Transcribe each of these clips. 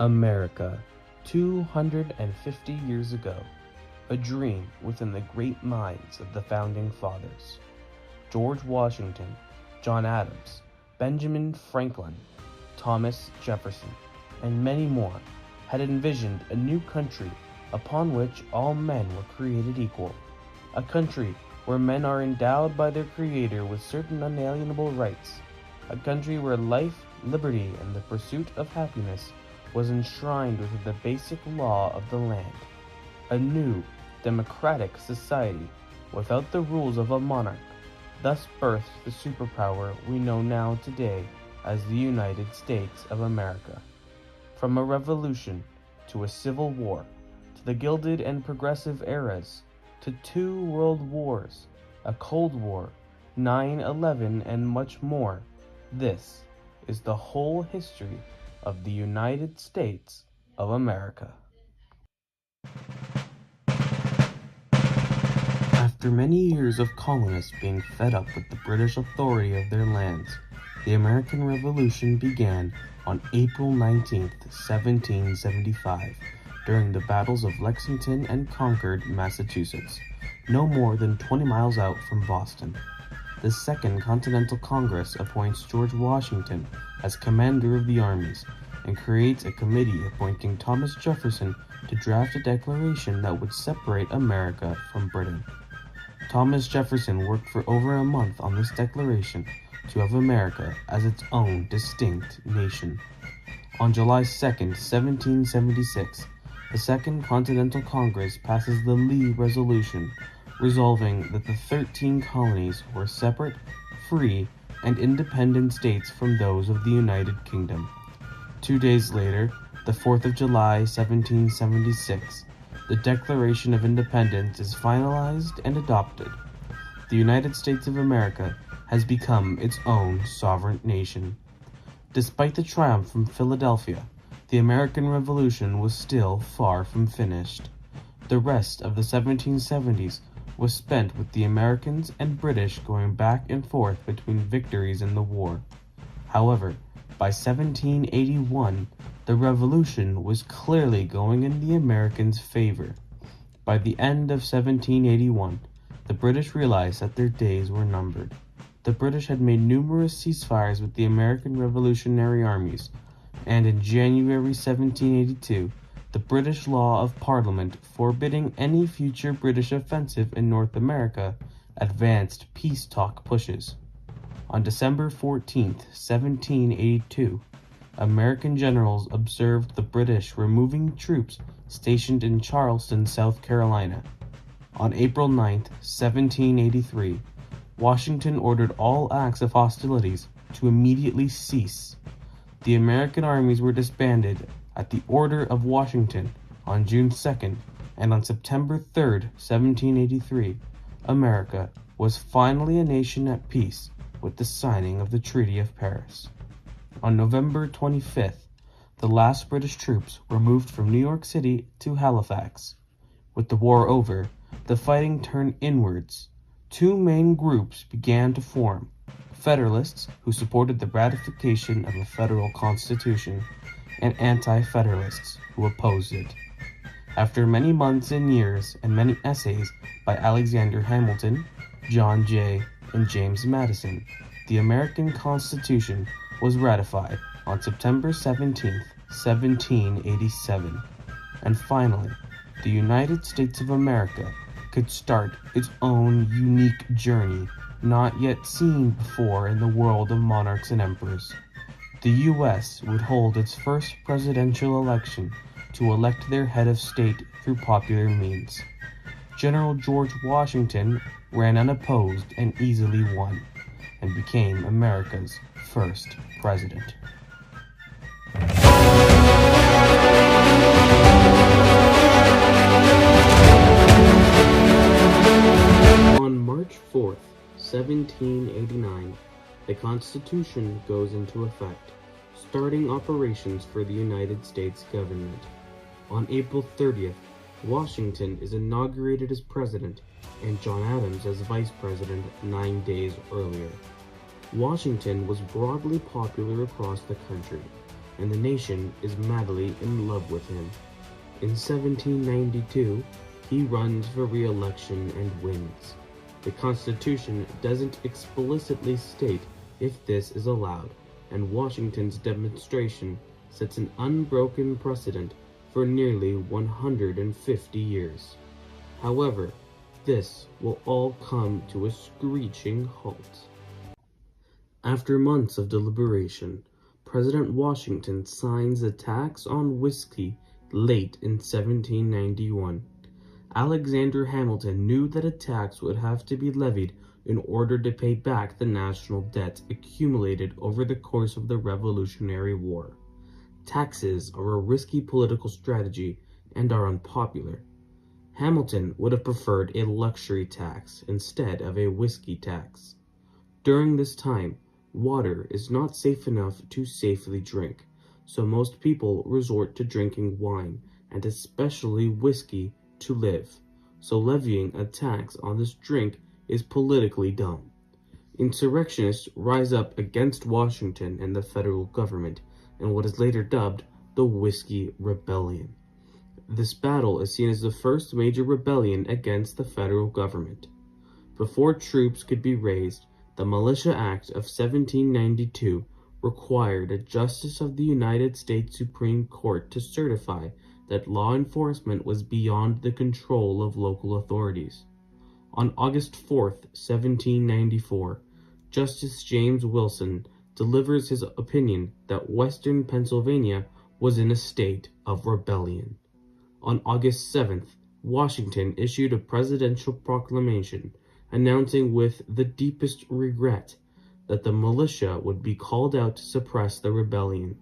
America, 250 years ago, a dream within the great minds of the Founding Fathers. George Washington, John Adams, Benjamin Franklin, Thomas Jefferson, and many more had envisioned a new country upon which all men were created equal, a country where men are endowed by their Creator with certain unalienable rights, a country where life, liberty, and the pursuit of happiness was enshrined within the basic law of the land, a new, democratic society without the rules of a monarch, thus birthed the superpower we know now today as the United States of America. From a revolution to a civil war, to the Gilded and Progressive eras, to 2 world wars, a Cold War, 9/11, and much more, this is the whole history of the United States of America. After many years of colonists being fed up with the British authority of their lands, the American Revolution began on April 19, 1775, during the battles of Lexington and Concord, Massachusetts, no more than 20 miles out from Boston. The Second Continental Congress appoints George Washington as commander of the armies and creates a committee appointing Thomas Jefferson to draft a declaration that would separate America from Britain. Thomas Jefferson worked for over a month on this declaration to have America as its own distinct nation. On July 2, 1776, the Second Continental Congress passes the Lee Resolution, resolving that the 13 colonies were separate, free, and independent states from those of the United Kingdom. 2 days later, the 4th of July, 1776, the Declaration of Independence is finalized and adopted. The United States of America has become its own sovereign nation. Despite the triumph from Philadelphia, the American Revolution was still far from finished. The rest of the 1770s was spent with the Americans and British going back and forth between victories in the war. However, by 1781, the Revolution was clearly going in the Americans' favor. By the end of 1781, the British realized that their days were numbered. The British had made numerous ceasefires with the American Revolutionary armies, and in January 1782, the British law of Parliament forbidding any future British offensive in North America advanced peace talk pushes. On December 14, 1782, American generals observed the British removing troops stationed in Charleston, South Carolina. On April 9, 1783, Washington ordered all acts of hostilities to immediately cease. The American armies were disbanded at the order of Washington on June 2nd, and on September 3rd, 1783, America was finally a nation at peace with the signing of the Treaty of Paris. On November 25th, the last British troops were moved from New York City to Halifax. With the war over, the fighting turned inwards. 2 main groups began to form: Federalists, who supported the ratification of a federal constitution, and Anti-Federalists, who opposed it. After many months and years and many essays by Alexander Hamilton, John Jay, and James Madison, the American Constitution was ratified on September 17, 1787. And finally, the United States of America could start its own unique journey not yet seen before in the world of monarchs and emperors. The U.S. would hold its first presidential election to elect their head of state through popular means. General George Washington ran unopposed and easily won, and became America's first president. On March 4th, 1789, the Constitution goes into effect, starting operations for the United States government. On April 30th, Washington is inaugurated as president, and John Adams as vice president 9 days earlier. Washington was broadly popular across the country, and the nation is madly in love with him. In 1792, he runs for re-election and wins. The Constitution doesn't explicitly state if this is allowed, and Washington's demonstration sets an unbroken precedent for nearly 150 years. However, this will all come to a screeching halt. After months of deliberation, President Washington signs a tax on whiskey late in 1791. Alexander Hamilton knew that a tax would have to be levied in order to pay back the national debt accumulated over the course of the Revolutionary War. Taxes are a risky political strategy and are unpopular. Hamilton would have preferred a luxury tax instead of a whiskey tax. During this time, water is not safe enough to safely drink, so most people resort to drinking wine, and especially whiskey, to live. So levying a tax on this drink is politically dumb. Insurrectionists rise up against Washington and the federal government in what is later dubbed the Whiskey Rebellion. This battle is seen as the first major rebellion against the federal government. Before troops could be raised, the Militia Act of 1792 required a justice of the United States Supreme Court to certify that law enforcement was beyond the control of local authorities. On August 4, 1794, Justice James Wilson delivers his opinion that Western Pennsylvania was in a state of rebellion. On August 7th, Washington issued a presidential proclamation announcing with the deepest regret that the militia would be called out to suppress the rebellion.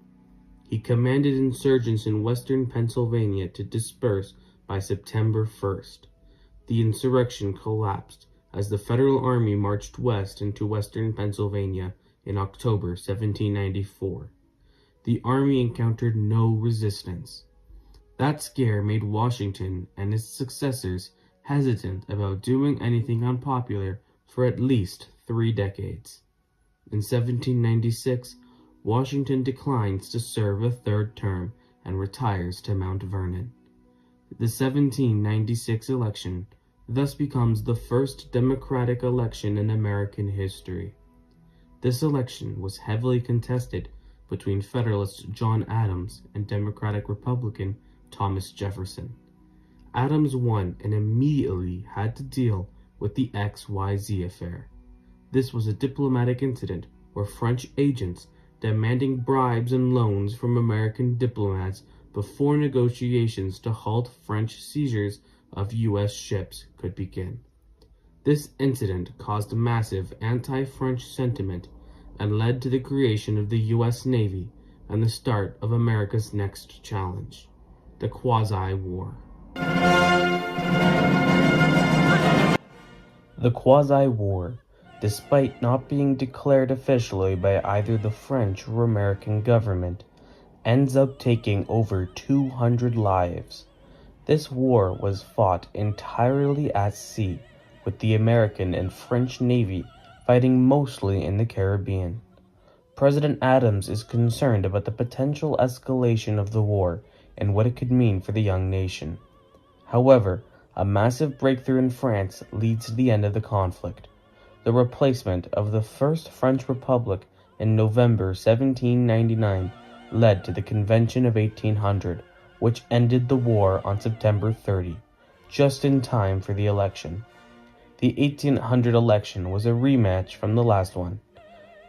He commanded insurgents in western Pennsylvania to disperse by September 1st. The insurrection collapsed as the Federal Army marched west into western Pennsylvania in October 1794. The Army encountered no resistance. That scare made Washington and his successors hesitant about doing anything unpopular for at least 3 decades. In 1796, Washington declines to serve a 3rd term and retires to Mount Vernon. The 1796 election thus becomes the first Democratic election in American history. This election was heavily contested between Federalist John Adams and Democratic Republican Thomas Jefferson. Adams won and immediately had to deal with the XYZ affair. This was a diplomatic incident where French agents demanding bribes and loans from American diplomats before negotiations to halt French seizures of U.S. ships could begin. This incident caused massive anti-French sentiment and led to the creation of the U.S. Navy and the start of America's next challenge, the Quasi-War. The Quasi-War, despite not being declared officially by either the French or American government, ends up taking over 200 lives. This war was fought entirely at sea, with the American and French Navy fighting mostly in the Caribbean. President Adams is concerned about the potential escalation of the war and what it could mean for the young nation. However, a massive breakthrough in France leads to the end of the conflict. The replacement of the First French Republic in November 1799 led to the Convention of 1800, which ended the war on September 30, just in time for the election. The 1800 election was a rematch from the last one.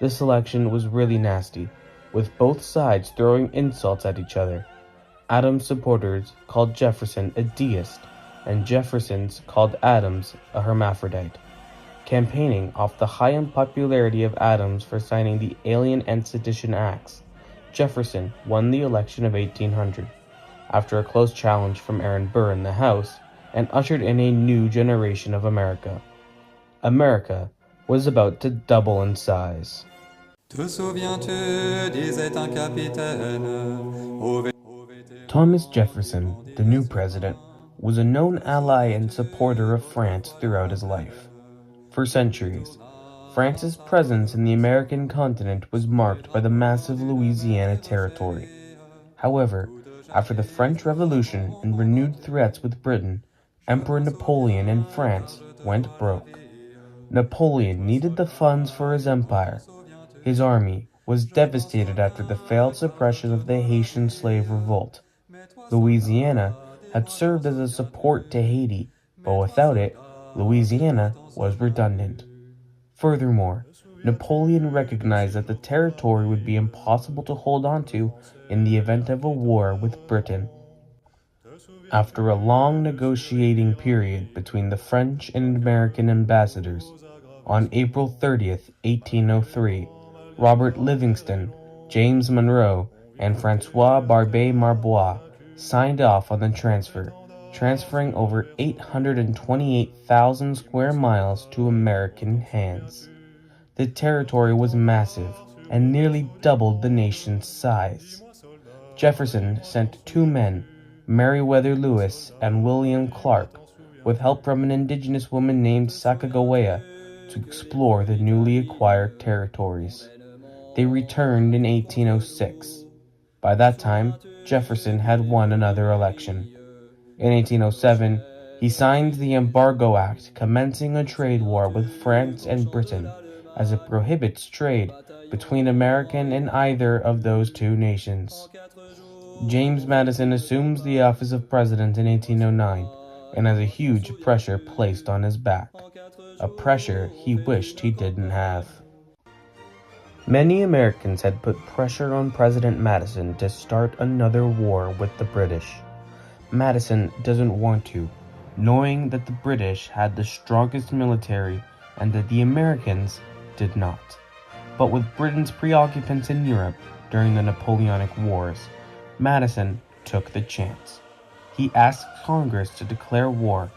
This election was really nasty, with both sides throwing insults at each other. Adams' supporters called Jefferson a deist, and Jefferson's called Adams a hermaphrodite. Campaigning off the high unpopularity of Adams for signing the Alien and Sedition Acts, Jefferson won the election of 1800, after a close challenge from Aaron Burr in the House, and ushered in a new generation of America. America was about to double in size. Thomas Jefferson, the new president, was a known ally and supporter of France throughout his life. For centuries, France's presence in the American continent was marked by the massive Louisiana Territory. However, after the French Revolution and renewed threats with Britain, Emperor Napoleon in France went broke. Napoleon needed the funds for his empire. His army was devastated after the failed suppression of the Haitian slave revolt. Louisiana had served as a support to Haiti, but without it, Louisiana was redundant. Furthermore, Napoleon recognized that the territory would be impossible to hold onto in the event of a war with Britain. After a long negotiating period between the French and American ambassadors, on April 30th, 1803, Robert Livingston, James Monroe, and Francois Barbé-Marbois signed off on the transferring over 828,000 square miles to American hands. The territory was massive and nearly doubled the nation's size. Jefferson sent two men, Meriwether Lewis and William Clark, with help from an indigenous woman named Sacagawea, to explore the newly acquired territories. They returned in 1806. By that time, Jefferson had won another election. In 1807, he signed the Embargo Act, commencing a trade war with France and Britain, as it prohibits trade between American and either of those two nations. James Madison assumes the office of president in 1809 and has a huge pressure placed on his back, a pressure he wished he didn't have. Many Americans had put pressure on President Madison to start another war with the British. Madison doesn't want to, knowing that the British had the strongest military and that the Americans did not. But with Britain's preoccupants in Europe during the Napoleonic Wars, Madison took the chance. He asked Congress to declare war,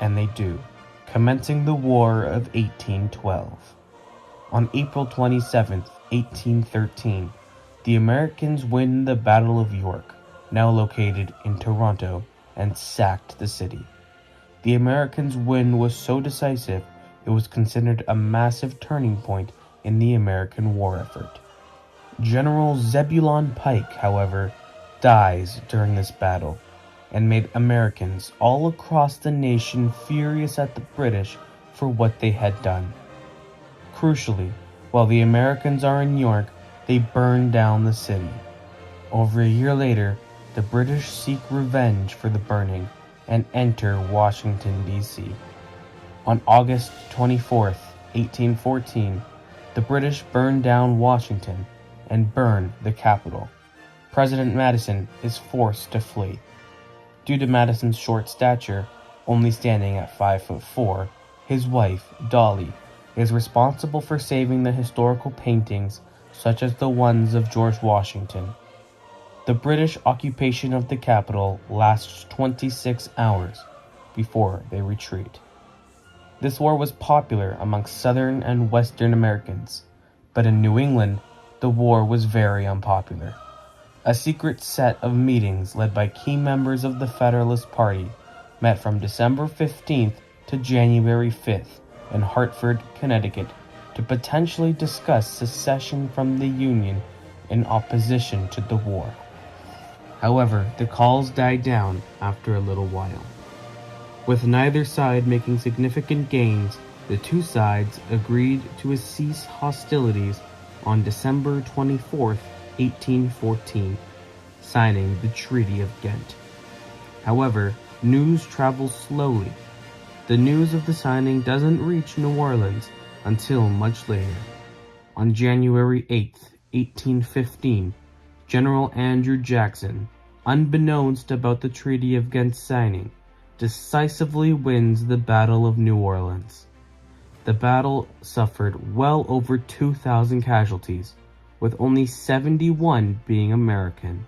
and they do, commencing the War of 1812. On April 27, 1813, the Americans win the Battle of York, now located in Toronto, and sacked the city. The Americans' win was so decisive, it was considered a massive turning point in the American war effort. General Zebulon Pike, however, dies during this battle, and made Americans all across the nation furious at the British for what they had done. Crucially, while the Americans are in York, they burn down the city. Over a year later, the British seek revenge for the burning and enter Washington, D.C. On August 24, 1814, the British burn down Washington and burn the Capitol. President Madison is forced to flee. Due to Madison's short stature, only standing at 5'4", his wife, Dolly, is responsible for saving the historical paintings such as the ones of George Washington. The British occupation of the capital lasts 26 hours before they retreat. This war was popular amongst Southern and Western Americans, but in New England, the war was very unpopular. A secret set of meetings led by key members of the Federalist Party met from December 15th to January 5th in Hartford, Connecticut, to potentially discuss secession from the Union in opposition to the war. However, the calls died down after a little while. With neither side making significant gains, the two sides agreed to cease hostilities on December 24th, 1814, signing the Treaty of Ghent. However, news travels slowly. The news of the signing doesn't reach New Orleans until much later. On January 8th, 1815, General Andrew Jackson, unbeknownst about the Treaty of Ghent signing, decisively wins the Battle of New Orleans. The battle suffered well over 2,000 casualties, with only 71 being American.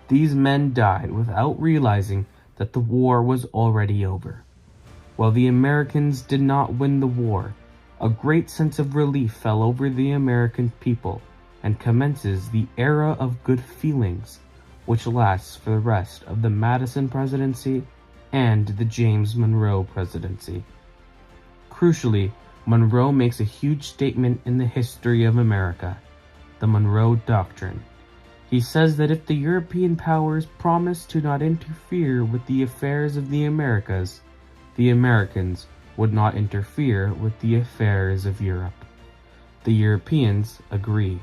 These men died without realizing that the war was already over. While the Americans did not win the war, a great sense of relief fell over the American people and commences the era of good feelings, which lasts for the rest of the Madison presidency and the James Monroe presidency. Crucially, Monroe makes a huge statement in the history of America, the Monroe Doctrine. He says that if the European powers promised to not interfere with the affairs of the Americas, the Americans would not interfere with the affairs of Europe. The Europeans agree,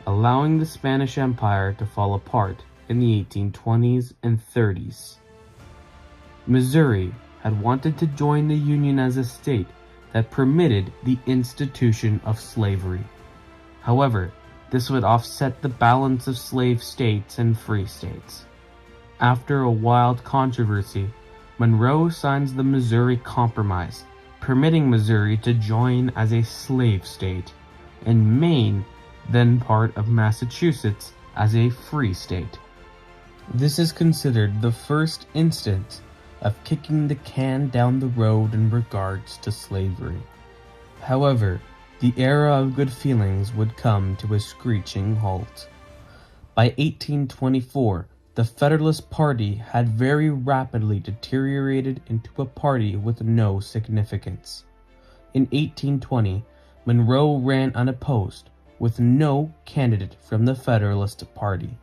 allowing the Spanish Empire to fall apart in the 1820s and 30s. Missouri had wanted to join the Union as a state that permitted the institution of slavery. However, this would offset the balance of slave states and free states. After a wild controversy, Monroe signs the Missouri Compromise, permitting Missouri to join as a slave state, and Maine, then part of Massachusetts, as a free state. This is considered the first instance of kicking the can down the road in regards to slavery. However, the era of good feelings would come to a screeching halt. By 1824, the Federalist Party had very rapidly deteriorated into a party with no significance. In 1820, Monroe ran unopposed, with no candidate from the Federalist Party.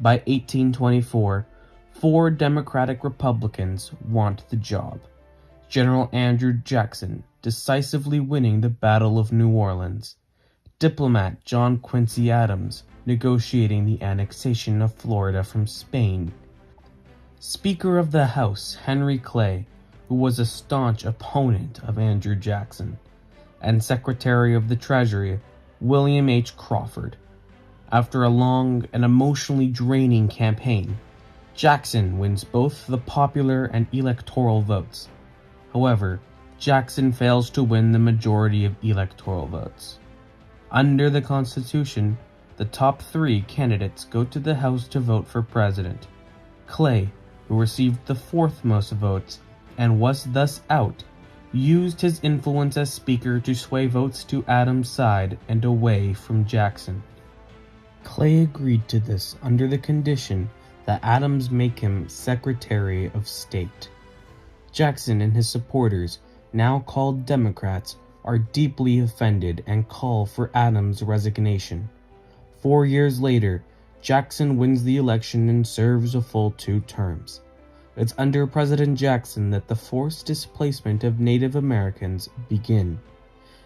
By 1824, 4 Democratic Republicans want the job. General Andrew Jackson decisively winning the Battle of New Orleans, diplomat John Quincy Adams negotiating the annexation of Florida from Spain, Speaker of the House Henry Clay, who was a staunch opponent of Andrew Jackson, and Secretary of the Treasury William H. Crawford. After a long and emotionally draining campaign, Jackson wins both the popular and electoral votes. However, Jackson fails to win the majority of electoral votes. Under the Constitution, the top 3 candidates go to the House to vote for president. Clay, who received the 4th most votes and was thus out, used his influence as Speaker to sway votes to Adams' side and away from Jackson. Clay agreed to this under the condition that Adams make him Secretary of State. Jackson and his supporters, now called Democrats, are deeply offended and call for Adams' resignation. 4 years later, Jackson wins the election and serves a full 2 terms. It's under President Jackson that the forced displacement of Native Americans begin.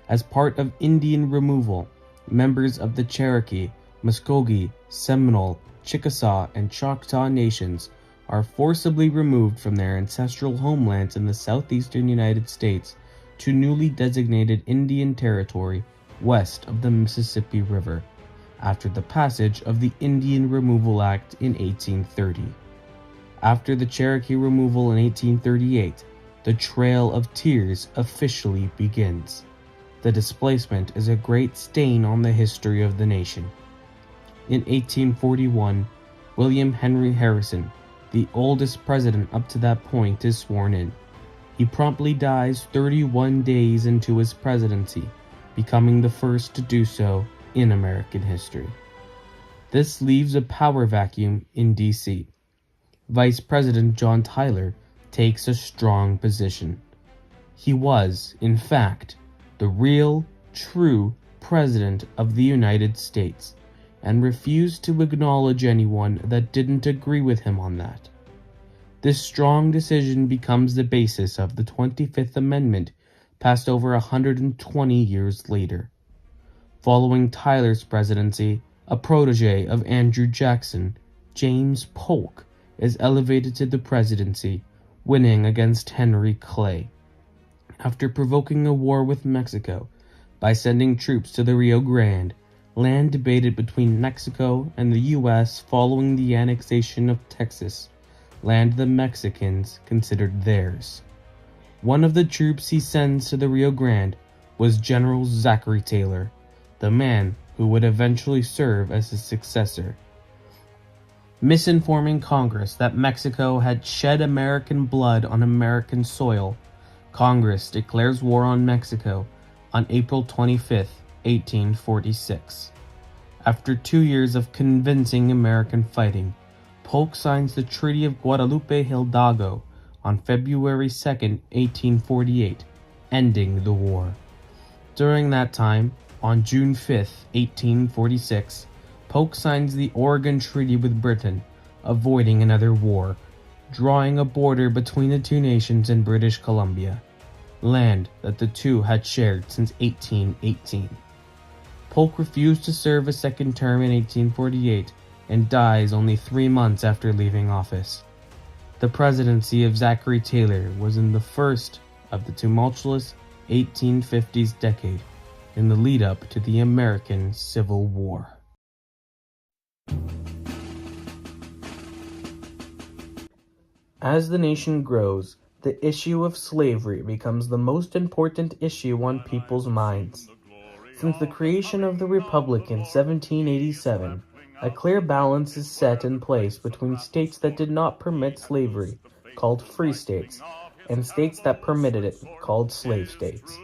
As part of Indian removal, members of the Cherokee, Muskogee, Seminole, Chickasaw, and Choctaw nations are forcibly removed from their ancestral homelands in the southeastern United States to newly designated Indian Territory west of the Mississippi River, after the passage of the Indian Removal Act in 1830. After the Cherokee removal in 1838, the Trail of Tears officially begins. The displacement is a great stain on the history of the nation. In 1841, William Henry Harrison, the oldest president up to that point, is sworn in. He promptly dies 31 days into his presidency, becoming the first to do so in American history. This leaves a power vacuum in D.C. Vice President John Tyler takes a strong position. He was, in fact, the real, true President of the United States, and refused to acknowledge anyone that didn't agree with him on that. This strong decision becomes the basis of the 25th Amendment, passed over 120 years later. Following Tyler's presidency, a protege of Andrew Jackson, James Polk, is elevated to the presidency, winning against Henry Clay. After provoking a war with Mexico by sending troops to the Rio Grande, land debated between Mexico and the U.S. following the annexation of Texas, land the Mexicans considered theirs. One of the troops he sends to the Rio Grande was General Zachary Taylor, the man who would eventually serve as his successor. Misinforming Congress that Mexico had shed American blood on American soil, Congress declares war on Mexico on April 25, 1846. After 2 years of convincing American fighting, Polk signs the Treaty of Guadalupe Hidalgo on February 2, 1848, ending the war. During that time, on June 5, 1846, Polk signs the Oregon Treaty with Britain, avoiding another war, drawing a border between the two nations in British Columbia, land that the two had shared since 1818. Polk refused to serve a second term in 1848 and dies only 3 months after leaving office. The presidency of Zachary Taylor was in the first of the tumultuous 1850s decade, in the lead-up to the American Civil War. As the nation grows, the issue of slavery becomes the most important issue on people's minds. Since the creation of the Republic in 1787, a clear balance is set in place between states that did not permit slavery, called free states, and states that permitted it, called slave states.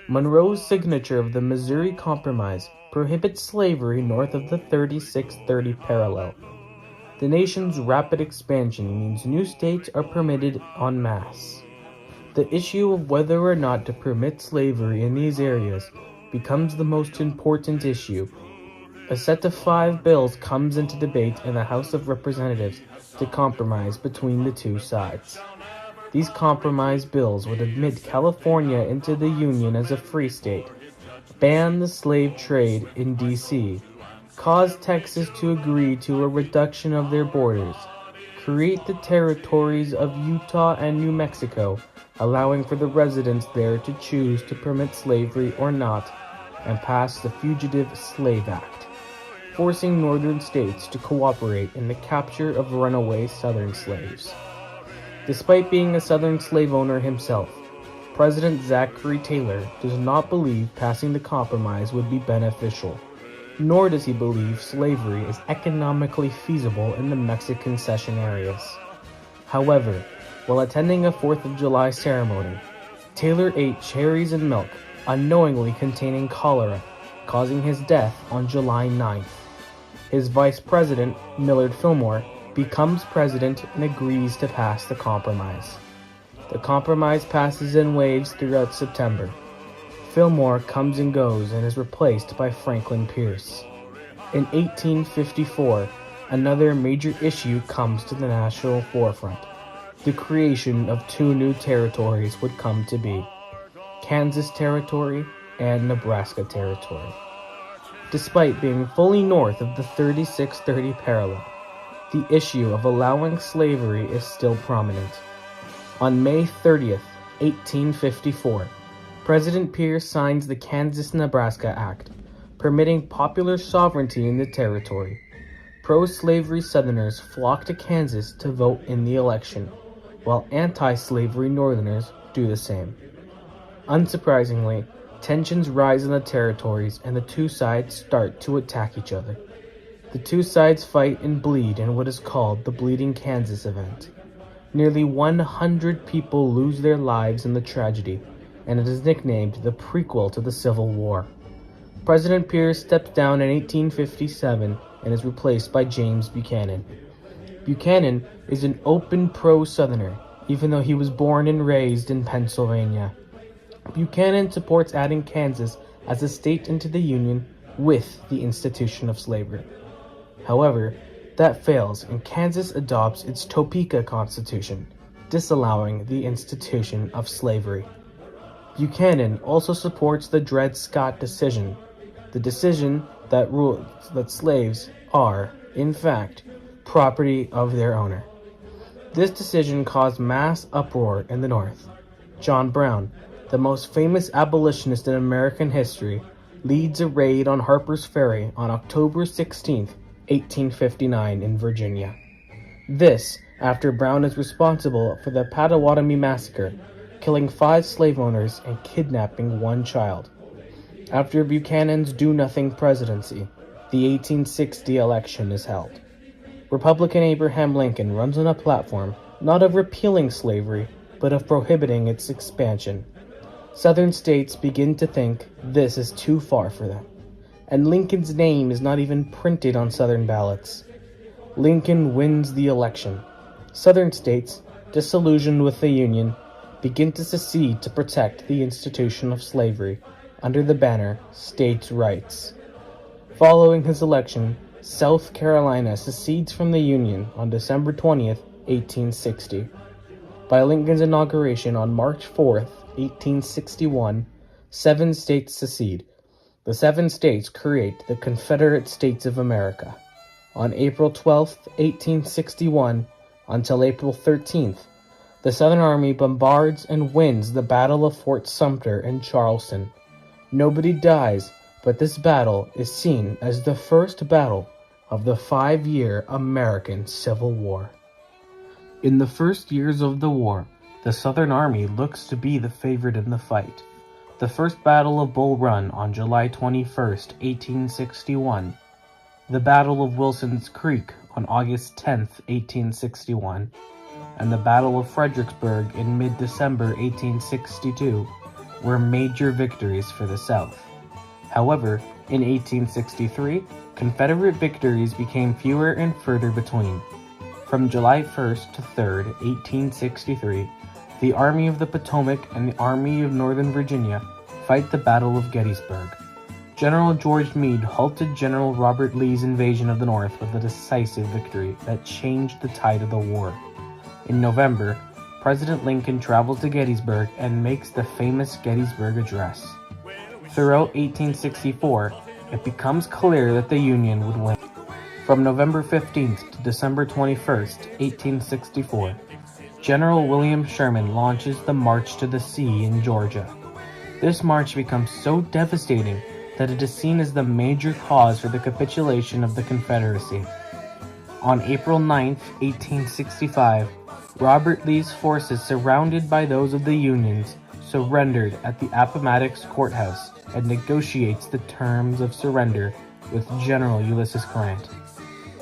Monroe's signature of the Missouri Compromise prohibits slavery north of the 3630 parallel. The nation's rapid expansion means new states are permitted en masse. The issue of whether or not to permit slavery in these areas becomes the most important issue. A set of 5 bills comes into debate in the House of Representatives to compromise between the two sides. These compromise bills would admit California into the Union as a free state, ban the slave trade in D.C., cause Texas to agree to a reduction of their borders, create the territories of Utah and New Mexico, allowing for the residents there to choose to permit slavery or not, and pass the Fugitive Slave Act, forcing northern states to cooperate in the capture of runaway southern slaves. Despite being a southern slave owner himself, President Zachary Taylor does not believe passing the compromise would be beneficial, nor does he believe slavery is economically feasible in the Mexican cession areas. However, while attending a 4th of July ceremony, Taylor ate cherries and milk, unknowingly containing cholera, causing his death on July 9th. His vice president, Millard Fillmore, becomes president and agrees to pass the compromise. The compromise passes in waves throughout September. Fillmore comes and goes and is replaced by Franklin Pierce. In 1854, another major issue comes to the national forefront. The creation of 2 new territories would come to be: Kansas Territory and Nebraska Territory. Despite being fully north of the 3630 parallel, the issue of allowing slavery is still prominent. On May 30th, 1854, President Pierce signs the Kansas-Nebraska Act, permitting popular sovereignty in the territory. Pro-slavery Southerners flock to Kansas to vote in the election, while anti-slavery Northerners do the same. Unsurprisingly, tensions rise in the territories and the two sides start to attack each other. The two sides fight and bleed in what is called the Bleeding Kansas event. Nearly 100 people lose their lives in the tragedy, and it is nicknamed the prequel to the Civil War. President Pierce steps down in 1857 and is replaced by James Buchanan. Buchanan is an open pro-Southerner, even though he was born and raised in Pennsylvania. Buchanan supports adding Kansas as a state into the Union with the institution of slavery. However, that fails and Kansas adopts its Topeka Constitution, disallowing the institution of slavery. Buchanan also supports the Dred Scott decision, the decision that rules that slaves are, in fact, property of their owner. This decision caused mass uproar in the North. John Brown, the most famous abolitionist in American history, leads a raid on Harper's Ferry on October 16, 1859 in Virginia. This, after Brown is responsible for the Pottawatomie Massacre, killing 5 slave owners and kidnapping 1 child. After Buchanan's do-nothing presidency, the 1860 election is held. Republican Abraham Lincoln runs on a platform not of repealing slavery, but of prohibiting its expansion. Southern states begin to think this is too far for them, and Lincoln's name is not even printed on Southern ballots. Lincoln wins the election. Southern states, disillusioned with the Union, begin to secede to protect the institution of slavery under the banner States' Rights. Following his election, South Carolina secedes from the Union on December 20th, 1860. By Lincoln's inauguration on March 4th, 1861, 7 states secede. The 7 states create the Confederate States of America. On April 12, 1861, until April 13th, the Southern Army bombards and wins the Battle of Fort Sumter in Charleston. Nobody dies, but this battle is seen as the first battle of the 5-year American Civil War. In the first years of the war, the Southern Army looks to be the favorite in the fight. The first Battle of Bull Run on July 21, 1861, the Battle of Wilson's Creek on August 10, 1861, and the Battle of Fredericksburg in mid-December 1862 were major victories for the South. However, in 1863, Confederate victories became fewer and further between. From July 1st to 3rd, 1863, the Army of the Potomac and the Army of Northern Virginia fight the Battle of Gettysburg. General George Meade halted General Robert Lee's invasion of the North with a decisive victory that changed the tide of the war. In November, President Lincoln travels to Gettysburg and makes the famous Gettysburg Address. Throughout 1864, it becomes clear that the Union would win. From November 15th to December 21st, 1864, General William Sherman launches the March to the Sea in Georgia. This march becomes so devastating that it is seen as the major cause for the capitulation of the Confederacy. On April 9, 1865, Robert Lee's forces, surrounded by those of the Unions, surrendered at the Appomattox Courthouse and negotiates the terms of surrender with General Ulysses Grant.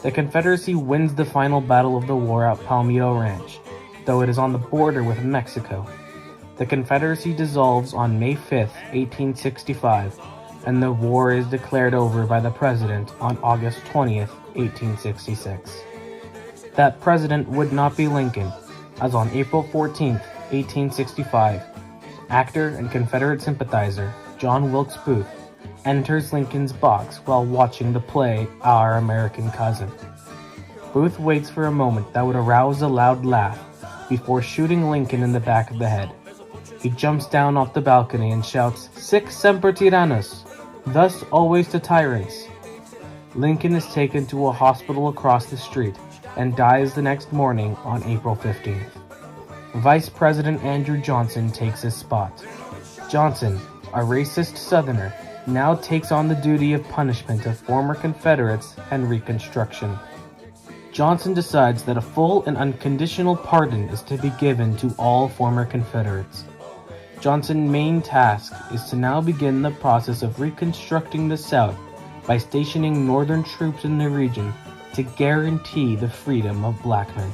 The Confederacy wins the final battle of the war at Palmito Ranch, though it is on the border with Mexico. The Confederacy dissolves on May 5, 1865, and the war is declared over by the President on August 20, 1866. That President would not be Lincoln, as on April 14, 1865, actor and Confederate sympathizer John Wilkes Booth enters Lincoln's box while watching the play Our American Cousin. Booth waits for a moment that would arouse a loud laugh before shooting Lincoln in the back of the head. He jumps down off the balcony and shouts, "Sic semper tyrannis," thus always to tyrants. Lincoln is taken to a hospital across the street and dies the next morning on April 15th. Vice President Andrew Johnson takes his spot. Johnson, a racist Southerner, now takes on the duty of punishment of former Confederates and Reconstruction. Johnson decides that a full and unconditional pardon is to be given to all former Confederates. Johnson's main task is to now begin the process of reconstructing the South by stationing Northern troops in the region to guarantee the freedom of black men.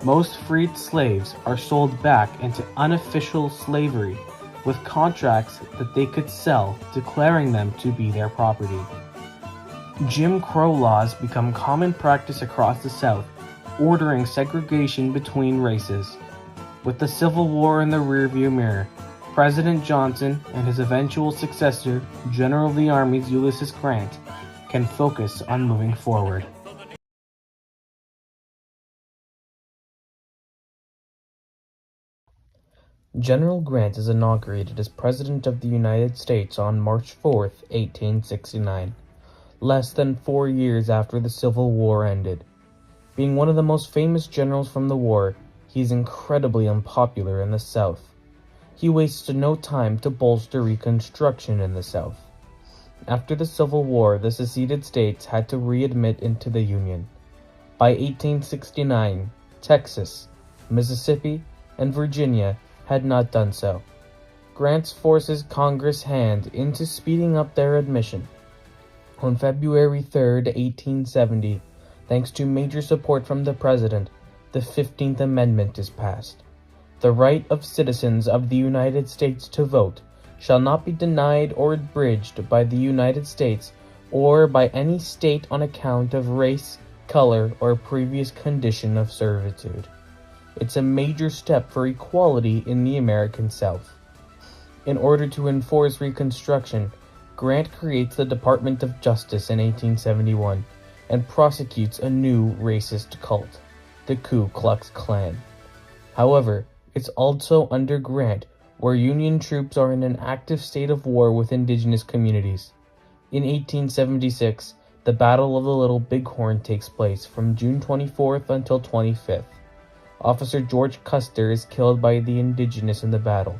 Most freed slaves are sold back into unofficial slavery with contracts that they could sell, declaring them to be their property. Jim Crow laws become common practice across the South, ordering segregation between races. With the Civil War in the rearview mirror, President Johnson and his eventual successor, General of the Army's Ulysses Grant, can focus on moving forward. General Grant is inaugurated as President of the United States on March 4, 1869, less than 4 years after the Civil War ended. Being one of the most famous generals from the war, he is incredibly unpopular in the South. He wastes no time to bolster Reconstruction in the South. After the Civil War, the seceded states had to readmit into the Union. By 1869, Texas, Mississippi, and Virginia had not done so. Grant forces Congress' hand into speeding up their admission. On February 3, 1870, thanks to major support from the President, the 15th Amendment is passed. The right of citizens of the United States to vote shall not be denied or abridged by the United States or by any state on account of race, color, or previous condition of servitude. It's a major step for equality in the American South. In order to enforce Reconstruction, Grant creates the Department of Justice in 1871, and prosecutes a new racist cult, the Ku Klux Klan. However, it's also under Grant, where Union troops are in an active state of war with indigenous communities. In 1876, the Battle of the Little Bighorn takes place from June 24th until 25th. Officer George Custer is killed by the indigenous in the battle.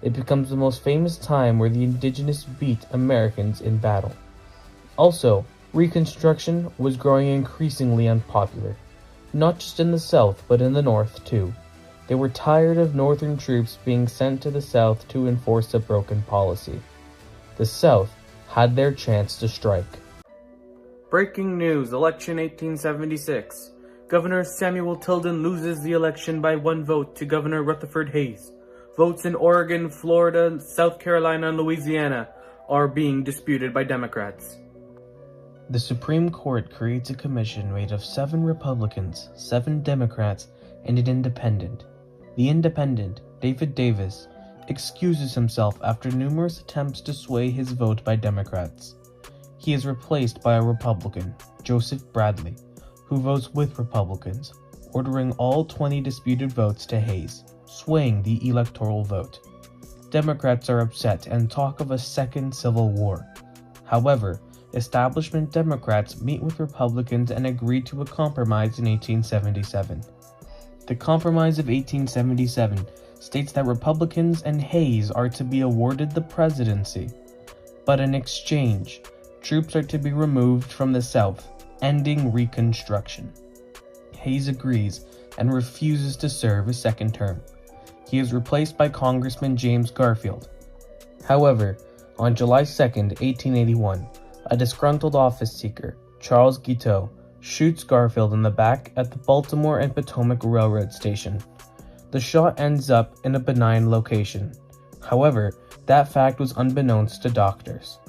It becomes the most famous time where the indigenous beat Americans in battle. Also, Reconstruction was growing increasingly unpopular, not just in the South but in the North too. They were tired of Northern troops being sent to the South to enforce a broken policy. The South had their chance to strike. Breaking news, election 1876. Governor Samuel Tilden loses the election by 1 vote to Governor Rutherford Hayes. Votes in Oregon, Florida, South Carolina, and Louisiana are being disputed by Democrats. The Supreme Court creates a commission made of 7 Republicans, 7 Democrats, and an independent. The independent, David Davis, excuses himself after numerous attempts to sway his vote by Democrats. He is replaced by a Republican, Joseph Bradley, who votes with Republicans, ordering all 20 disputed votes to Hayes, swaying the electoral vote. Democrats are upset and talk of a second civil war. However, establishment Democrats meet with Republicans and agree to a compromise in 1877. The Compromise of 1877 states that Republicans and Hayes are to be awarded the presidency, but in exchange, troops are to be removed from the South, ending Reconstruction. Hayes agrees and refuses to serve a second term. He is replaced by Congressman James Garfield. However, on July 2, 1881, a disgruntled office seeker, Charles Guiteau, shoots Garfield in the back at the Baltimore and Potomac Railroad station. The shot ends up in a benign location. However, that fact was unbeknownst to doctors.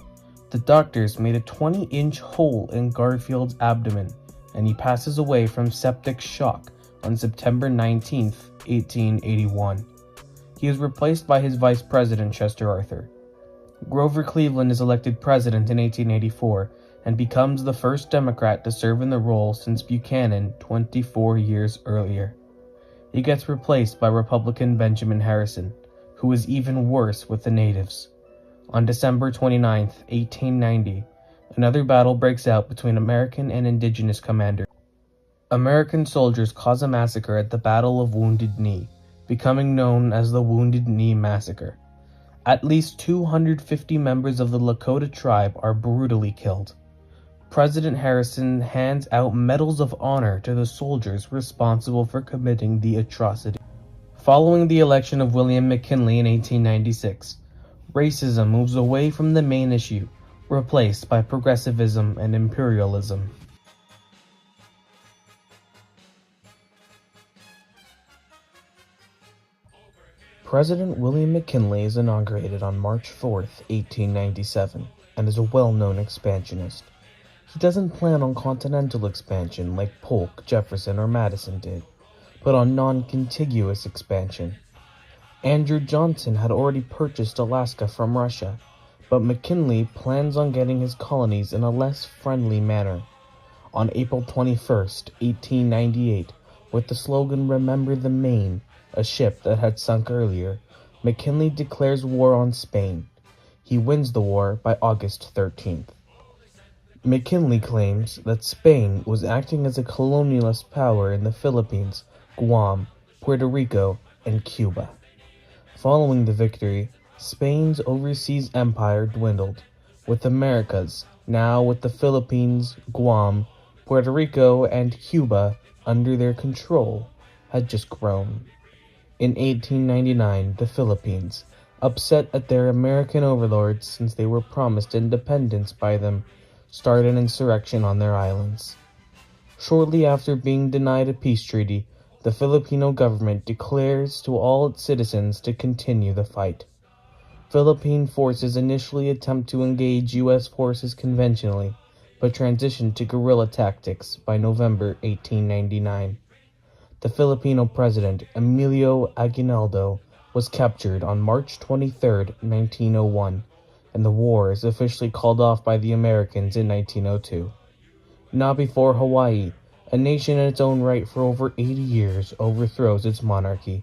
The doctors made a 20-inch hole in Garfield's abdomen, and he passes away from septic shock on September 19, 1881. He is replaced by his vice president, Chester Arthur. Grover Cleveland is elected president in 1884 and becomes the first Democrat to serve in the role since Buchanan 24 years earlier. He gets replaced by Republican Benjamin Harrison, who is even worse with the natives. On December 29, 1890, another battle breaks out between American and indigenous commanders. American soldiers cause a massacre at the Battle of Wounded Knee, becoming known as the Wounded Knee Massacre. At least 250 members of the Lakota tribe are brutally killed. President Harrison hands out medals of honor to the soldiers responsible for committing the atrocity. Following the election of William McKinley in 1896, racism moves away from the main issue, replaced by progressivism and imperialism. President William McKinley is inaugurated on March 4, 1897, and is a well-known expansionist. He doesn't plan on continental expansion like Polk, Jefferson, or Madison did, but on non-contiguous expansion. Andrew Johnson had already purchased Alaska from Russia, but McKinley plans on getting his colonies in a less friendly manner. On April 21, 1898, with the slogan "Remember the Maine," a ship that had sunk earlier, McKinley declares war on Spain. He wins the war by August 13th. McKinley claims that Spain was acting as a colonialist power in the Philippines, Guam, Puerto Rico, and Cuba. Following the victory, Spain's overseas empire dwindled, with Americas, now with the Philippines, Guam, Puerto Rico, and Cuba under their control, had just grown. In 1899, the Philippines, upset at their American overlords since they were promised independence by them, started an insurrection on their islands. Shortly after being denied a peace treaty, the Filipino government declares to all its citizens to continue the fight. Philippine forces initially attempt to engage U.S. forces conventionally, but transition to guerrilla tactics by November 1899. The Filipino president, Emilio Aguinaldo, was captured on March 23, 1901, and the war is officially called off by the Americans in 1902. Not before Hawaii, a nation in its own right for over 80 years, overthrows its monarchy.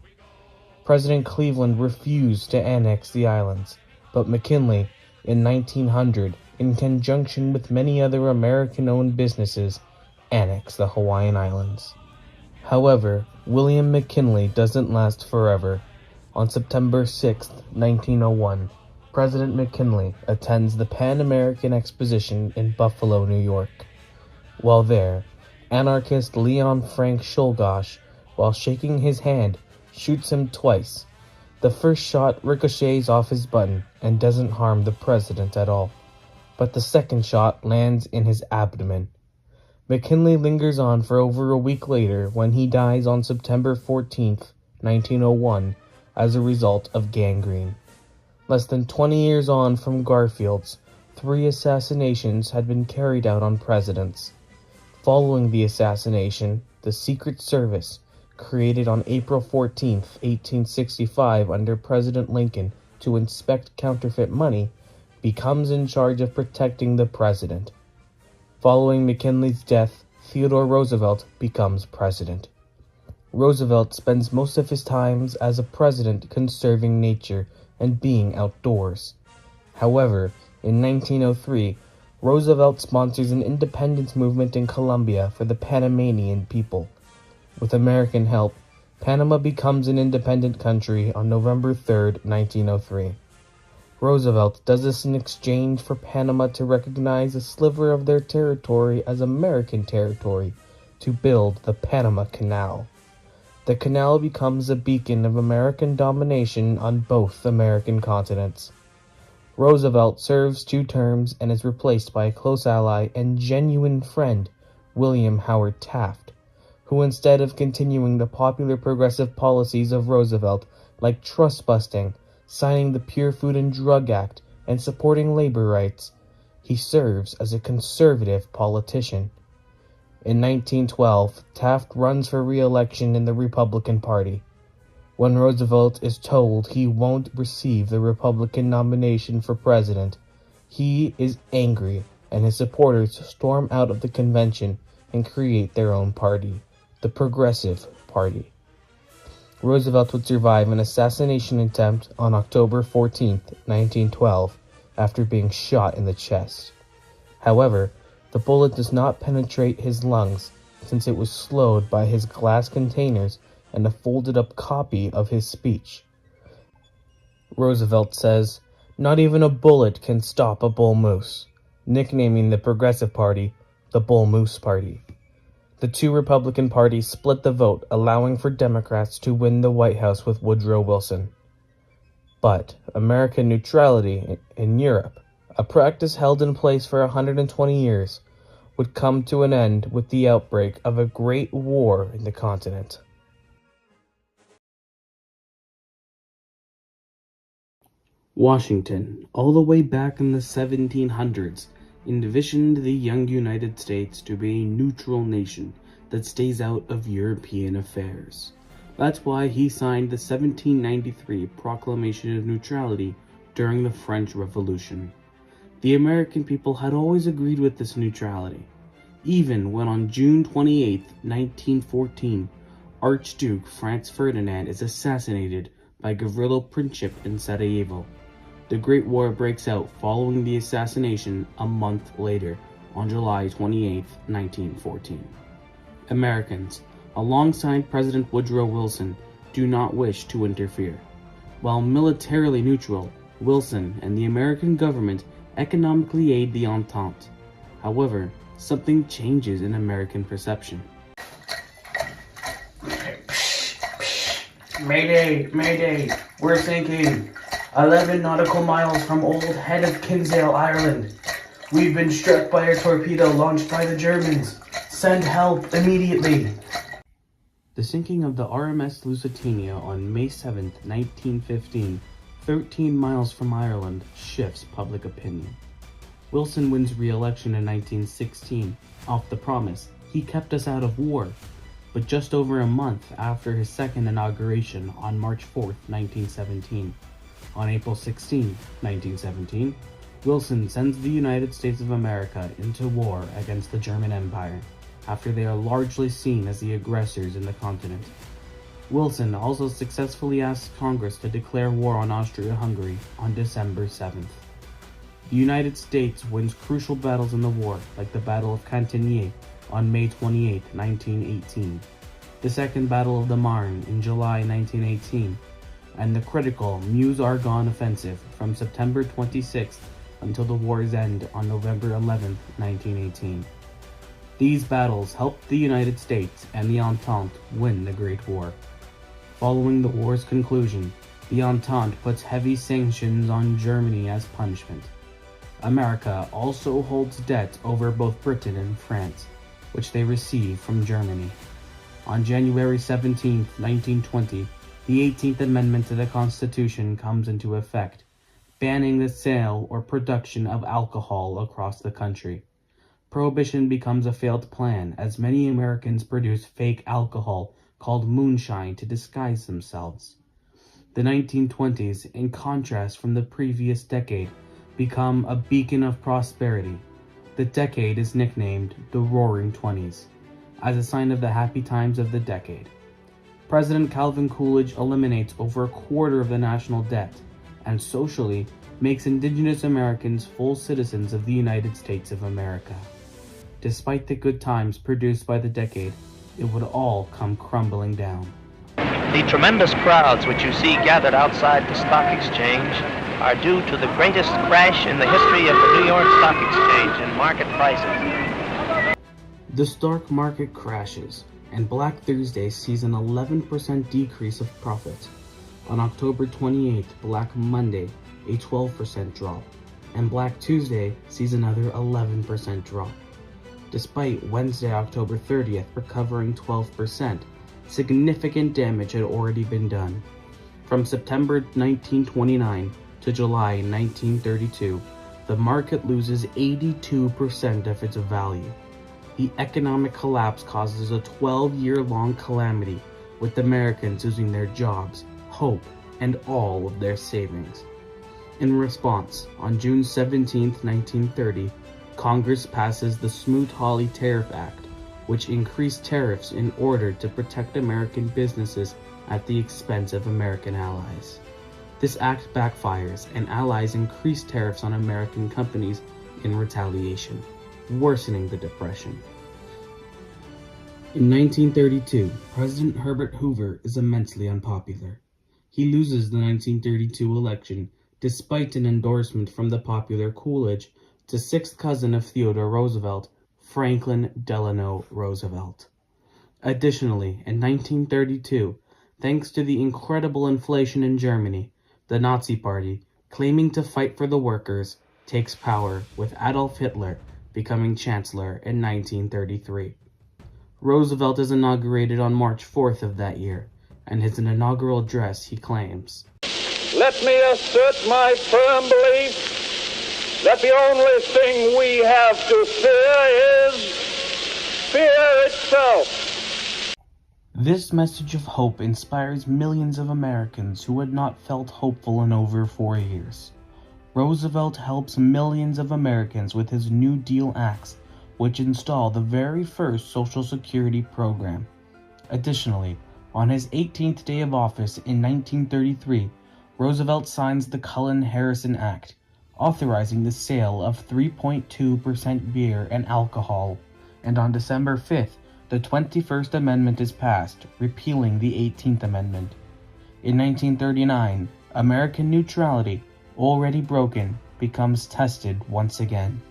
President Cleveland refused to annex the islands, but McKinley, in 1900, in conjunction with many other American-owned businesses, annexed the Hawaiian Islands. However, William McKinley doesn't last forever. On September 6, 1901, President McKinley attends the Pan American Exposition in Buffalo, New York. While there, anarchist Leon Frank Czolgosz, while shaking his hand, shoots him twice. The first shot ricochets off his button and doesn't harm the president at all, but the second shot lands in his abdomen. McKinley lingers on for over a week later when he dies on September 14, 1901, as a result of gangrene. Less than 20 years on from Garfield's, 3 assassinations had been carried out on presidents. Following the assassination, the Secret Service, created on April 14, 1865 under President Lincoln to inspect counterfeit money, becomes in charge of protecting the president. Following McKinley's death, Theodore Roosevelt becomes president. Roosevelt spends most of his time as a president conserving nature and being outdoors. However, in 1903, Roosevelt sponsors an independence movement in Colombia for the Panamanian people. With American help, Panama becomes an independent country on November 3, 1903. Roosevelt does this in exchange for Panama to recognize a sliver of their territory as American territory to build the Panama Canal. The canal becomes a beacon of American domination on both American continents. Roosevelt serves 2 terms and is replaced by a close ally and genuine friend, William Howard Taft, who instead of continuing the popular progressive policies of Roosevelt like trust busting, signing the Pure Food and Drug Act, and supporting labor rights, he serves as a conservative politician. In 1912, Taft runs for re-election in the Republican Party. When Roosevelt is told he won't receive the Republican nomination for president, he is angry, and his supporters storm out of the convention and create their own party, the Progressive Party. Roosevelt would survive an assassination attempt on October 14, 1912, after being shot in the chest. However, the bullet does not penetrate his lungs, since it was slowed by his glass containers and a folded-up copy of his speech. Roosevelt says, "Not even a bullet can stop a bull moose," nicknaming the Progressive Party the Bull Moose Party. The 2 Republican parties split the vote, allowing for Democrats to win the White House with Woodrow Wilson. But American neutrality in Europe, a practice held in place for 120 years, would come to an end with the outbreak of a great war in the continent. Washington, all the way back in the 1700s, envisioned the young United States to be a neutral nation that stays out of European affairs. That's why he signed the 1793 Proclamation of Neutrality during the French Revolution. The American people had always agreed with this neutrality, even when on June 28, 1914, Archduke Franz Ferdinand is assassinated by Gavrilo Princip in Sarajevo. The Great War breaks out following the assassination a month later, on July 28, 1914. Americans, alongside President Woodrow Wilson, do not wish to interfere. While militarily neutral, Wilson and the American government economically aid the Entente. However, something changes in American perception. Mayday, mayday, we're sinking. 11 nautical miles from Old Head of Kinsale, Ireland. We've been struck by a torpedo launched by the Germans. Send help immediately. The sinking of the RMS Lusitania on May 7, 1915, 13 miles from Ireland, shifts public opinion. Wilson wins re-election in 1916 off the promise, "He kept us out of war." But just over a month after his second inauguration on March 4, 1917, on April 16, 1917, Wilson sends the United States of America into war against the German Empire, after they are largely seen as the aggressors in the continent. Wilson also successfully asks Congress to declare war on Austria-Hungary on December 7th. The United States wins crucial battles in the war, like the Battle of Cantigny on May 28, 1918, the Second Battle of the Marne in July 1918, and the critical Meuse-Argonne offensive from September 26th until the war's end on November 11, 1918. These battles helped the United States and the Entente win the Great War. Following the war's conclusion, the Entente puts heavy sanctions on Germany as punishment. America also holds debt over both Britain and France, which they receive from Germany. On January 17, 1920, the 18th Amendment to the Constitution comes into effect, banning the sale or production of alcohol across the country. Prohibition becomes a failed plan, as many Americans produce fake alcohol called moonshine to disguise themselves. The 1920s, in contrast from the previous decade, become a beacon of prosperity. The decade is nicknamed the Roaring Twenties, as a sign of the happy times of the decade. President Calvin Coolidge eliminates over a quarter of the national debt, and socially makes indigenous Americans full citizens of the United States of America. Despite the good times produced by the decade, it would all come crumbling down. The tremendous crowds which you see gathered outside the stock exchange are due to the greatest crash in the history of the New York Stock Exchange in market prices. The stock market crashes, and Black Thursday sees an 11% decrease of profit. On October 28th, Black Monday, a 12% drop, and Black Tuesday sees another 11% drop. Despite Wednesday, October 30th recovering 12%, significant damage had already been done. From September 1929 to July 1932, the market loses 82% of its value. The economic collapse causes a 12-year-long calamity, with Americans losing their jobs, hope, and all of their savings. In response, on June 17, 1930, Congress passes the Smoot-Hawley Tariff Act, which increased tariffs in order to protect American businesses at the expense of American allies. This act backfires, and allies increase tariffs on American companies in retaliation, worsening the Depression. In 1932, President Herbert Hoover is immensely unpopular. He loses the 1932 election despite an endorsement from the popular Coolidge to sixth cousin of Theodore Roosevelt, Franklin Delano Roosevelt. Additionally, in 1932, thanks to the incredible inflation in Germany, the Nazi Party, claiming to fight for the workers, takes power, with Adolf Hitler becoming Chancellor in 1933. Roosevelt is inaugurated on March 4th of that year, and in his inaugural address he claims, "Let me assert my firm belief that the only thing we have to fear is fear itself." This message of hope inspires millions of Americans who had not felt hopeful in over 4 years. Roosevelt helps millions of Americans with his New Deal acts, which install the very first Social Security program. Additionally, on his 18th day of office in 1933, Roosevelt signs the Cullen-Harrison Act, authorizing the sale of 3.2% beer and alcohol, and on December 5th, the 21st Amendment is passed, repealing the 18th Amendment. In 1939, American neutrality, already broken, becomes tested once again.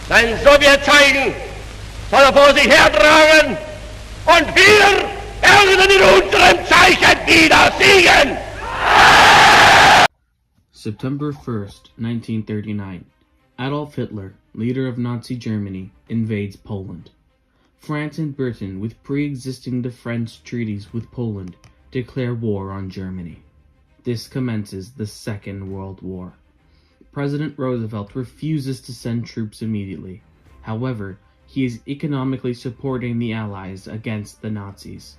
Wenn Sowjetzeichen soll er vor sich hertragen und wir werden in unserem Zeichen wieder siegen! September 1st, 1939. Adolf Hitler, leader of Nazi Germany, invades Poland. France and Britain, with pre-existing defense treaties with Poland, declare war on Germany. This commences the Second World War. President Roosevelt refuses to send troops immediately. However, he is economically supporting the Allies against the Nazis.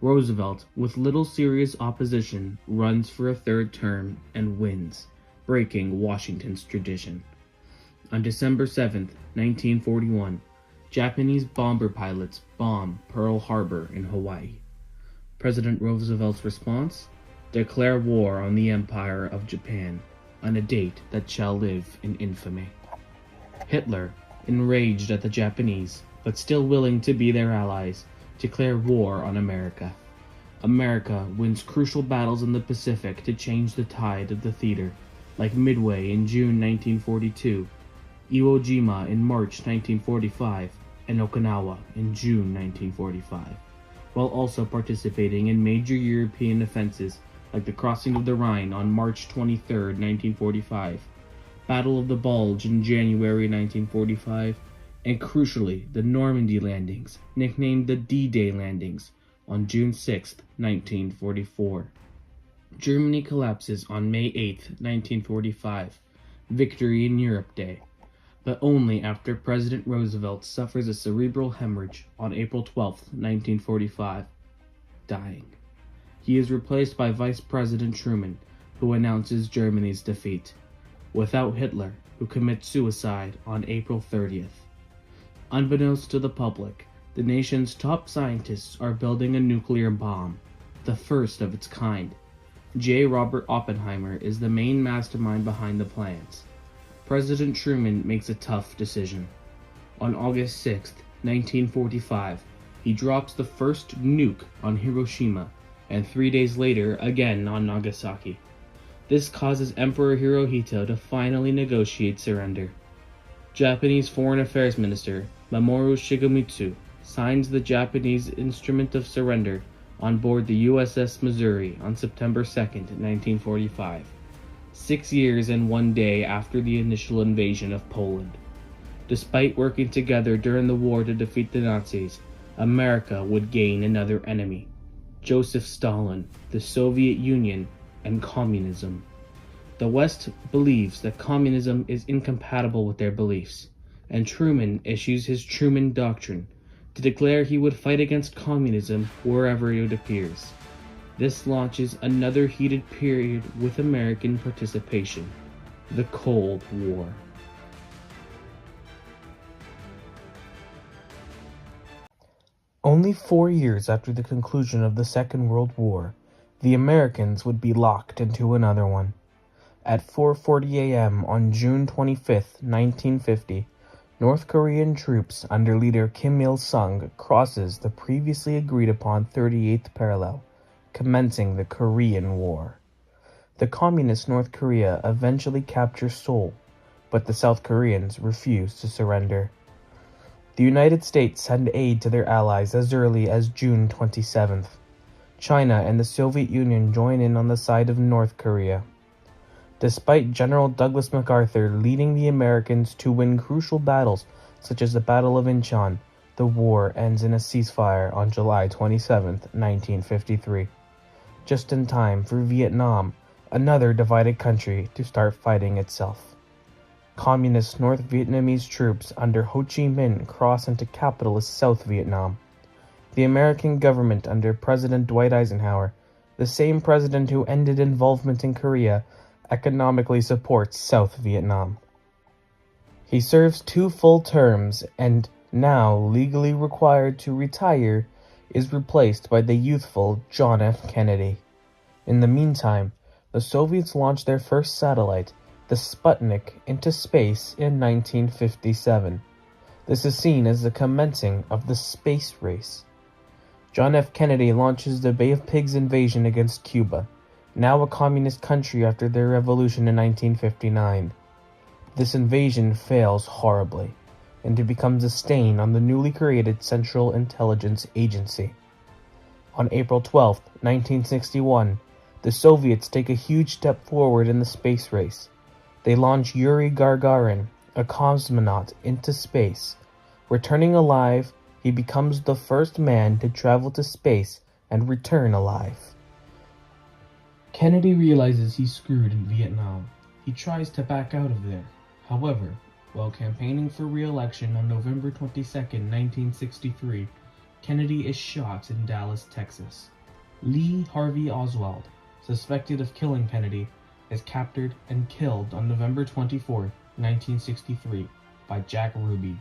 Roosevelt, with little serious opposition, runs for a third term and wins, breaking Washington's tradition. On December 7, 1941, Japanese bomber pilots bomb Pearl Harbor in Hawaii. President Roosevelt's response? Declare war on the Empire of Japan, on a date that shall live in infamy. Hitler, enraged at the Japanese, but still willing to be their allies, declared war on America. America wins crucial battles in the Pacific to change the tide of the theater, like Midway in June 1942, Iwo Jima in March 1945, and Okinawa in June 1945, while also participating in major European offenses like the crossing of the Rhine on March 23, 1945, Battle of the Bulge in January 1945, and crucially the Normandy landings, nicknamed the D-Day landings, on June 6, 1944. Germany collapses on May 8, 1945, Victory in Europe Day, but only after President Roosevelt suffers a cerebral hemorrhage on April 12, 1945, dying. He is replaced by Vice President Truman, who announces Germany's defeat, without Hitler, who commits suicide on April 30th. Unbeknownst to the public, the nation's top scientists are building a nuclear bomb, the first of its kind. J. Robert Oppenheimer is the main mastermind behind the plans. President Truman makes a tough decision. On August 6, 1945, he drops the first nuke on Hiroshima, and 3 days later again on Nagasaki. This causes Emperor Hirohito to finally negotiate surrender. Japanese Foreign Affairs Minister Mamoru Shigemitsu signs the Japanese Instrument of Surrender on board the USS Missouri on September 2, 1945. 6 years and 1 day after the initial invasion of Poland. Despite working together during the war to defeat the Nazis, America would gain another enemy: Joseph Stalin, the Soviet Union, and communism. The West believes that communism is incompatible with their beliefs, and Truman issues his Truman Doctrine to declare he would fight against communism wherever it appears. This launches another heated period with American participation, the Cold War. Only 4 years after the conclusion of the Second World War, the Americans would be locked into another one. At 4:40 a.m. on June 25, 1950, North Korean troops under leader Kim Il-sung crosses the previously agreed upon 38th parallel, commencing the Korean War. The communist North Korea eventually captures Seoul, but the South Koreans refuse to surrender. The United States send aid to their allies as early as June 27th. China and the Soviet Union join in on the side of North Korea. Despite General Douglas MacArthur leading the Americans to win crucial battles such as the Battle of Incheon, the war ends in a ceasefire on July 27, 1953. Just in time for Vietnam, another divided country, to start fighting itself. Communist North Vietnamese troops under Ho Chi Minh cross into capitalist South Vietnam. The American government under President Dwight Eisenhower, the same president who ended involvement in Korea, economically supports South Vietnam. He serves 2 full terms and, now legally required to retire, is replaced by the youthful John F. Kennedy. In the meantime, the Soviets launched their first satellite, the Sputnik, into space in 1957. This is seen as the commencing of the space race. John F. Kennedy launches the Bay of Pigs invasion against Cuba, now a communist country after their revolution in 1959. This invasion fails horribly, and it becomes a stain on the newly created Central Intelligence Agency. On April 12, 1961, the Soviets take a huge step forward in the space race. They launch Yuri Gagarin, a cosmonaut, into space. Returning alive, he becomes the first man to travel to space and return alive. Kennedy realizes he's screwed in Vietnam. He tries to back out of there. However, while campaigning for re-election on November 22, 1963, Kennedy is shot in Dallas, Texas. Lee Harvey Oswald, suspected of killing Kennedy, is captured and killed on November 24, 1963, by Jack Ruby,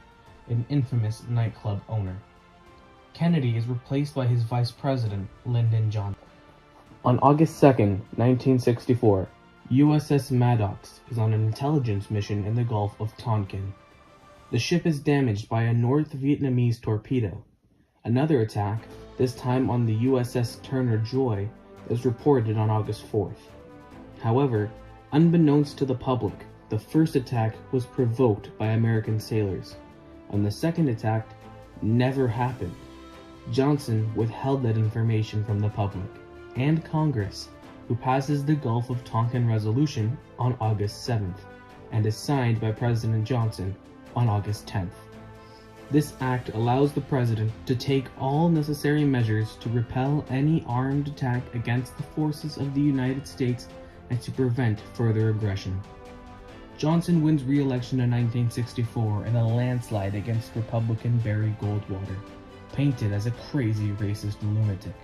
an infamous nightclub owner. Kennedy is replaced by his vice president, Lyndon Johnson. On August 2, 1964, USS Maddox is on an intelligence mission in the Gulf of Tonkin. The ship is damaged by a North Vietnamese torpedo. Another attack, this time on the USS Turner Joy, is reported on August 4th. However, unbeknownst to the public, the first attack was provoked by American sailors, and the second attack never happened. Johnson withheld that information from the public and Congress, who passes the Gulf of Tonkin Resolution on August 7th, and is signed by President Johnson on August 10th. This act allows the president to take all necessary measures to repel any armed attack against the forces of the United States and to prevent further aggression. Johnson wins re-election in 1964 in a landslide against Republican Barry Goldwater, painted as a crazy racist lunatic.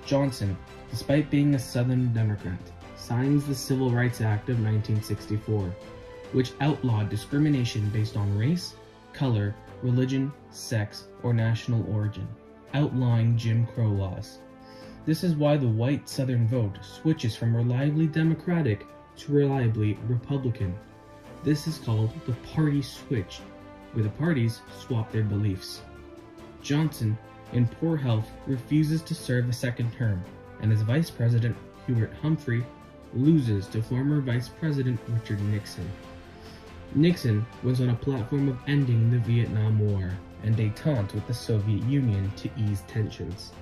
Johnson, despite being a Southern Democrat, signs the Civil Rights Act of 1964, which outlawed discrimination based on race, color, religion, sex, or national origin, outlawing Jim Crow laws. This is why the white Southern vote switches from reliably Democratic to reliably Republican. This is called the party switch, where the parties swap their beliefs. Johnson, in poor health, refuses to serve a second term, and his vice president, Hubert Humphrey, loses to former Vice President Richard Nixon. Nixon was on a platform of ending the Vietnam War and détente with the Soviet Union to ease tensions.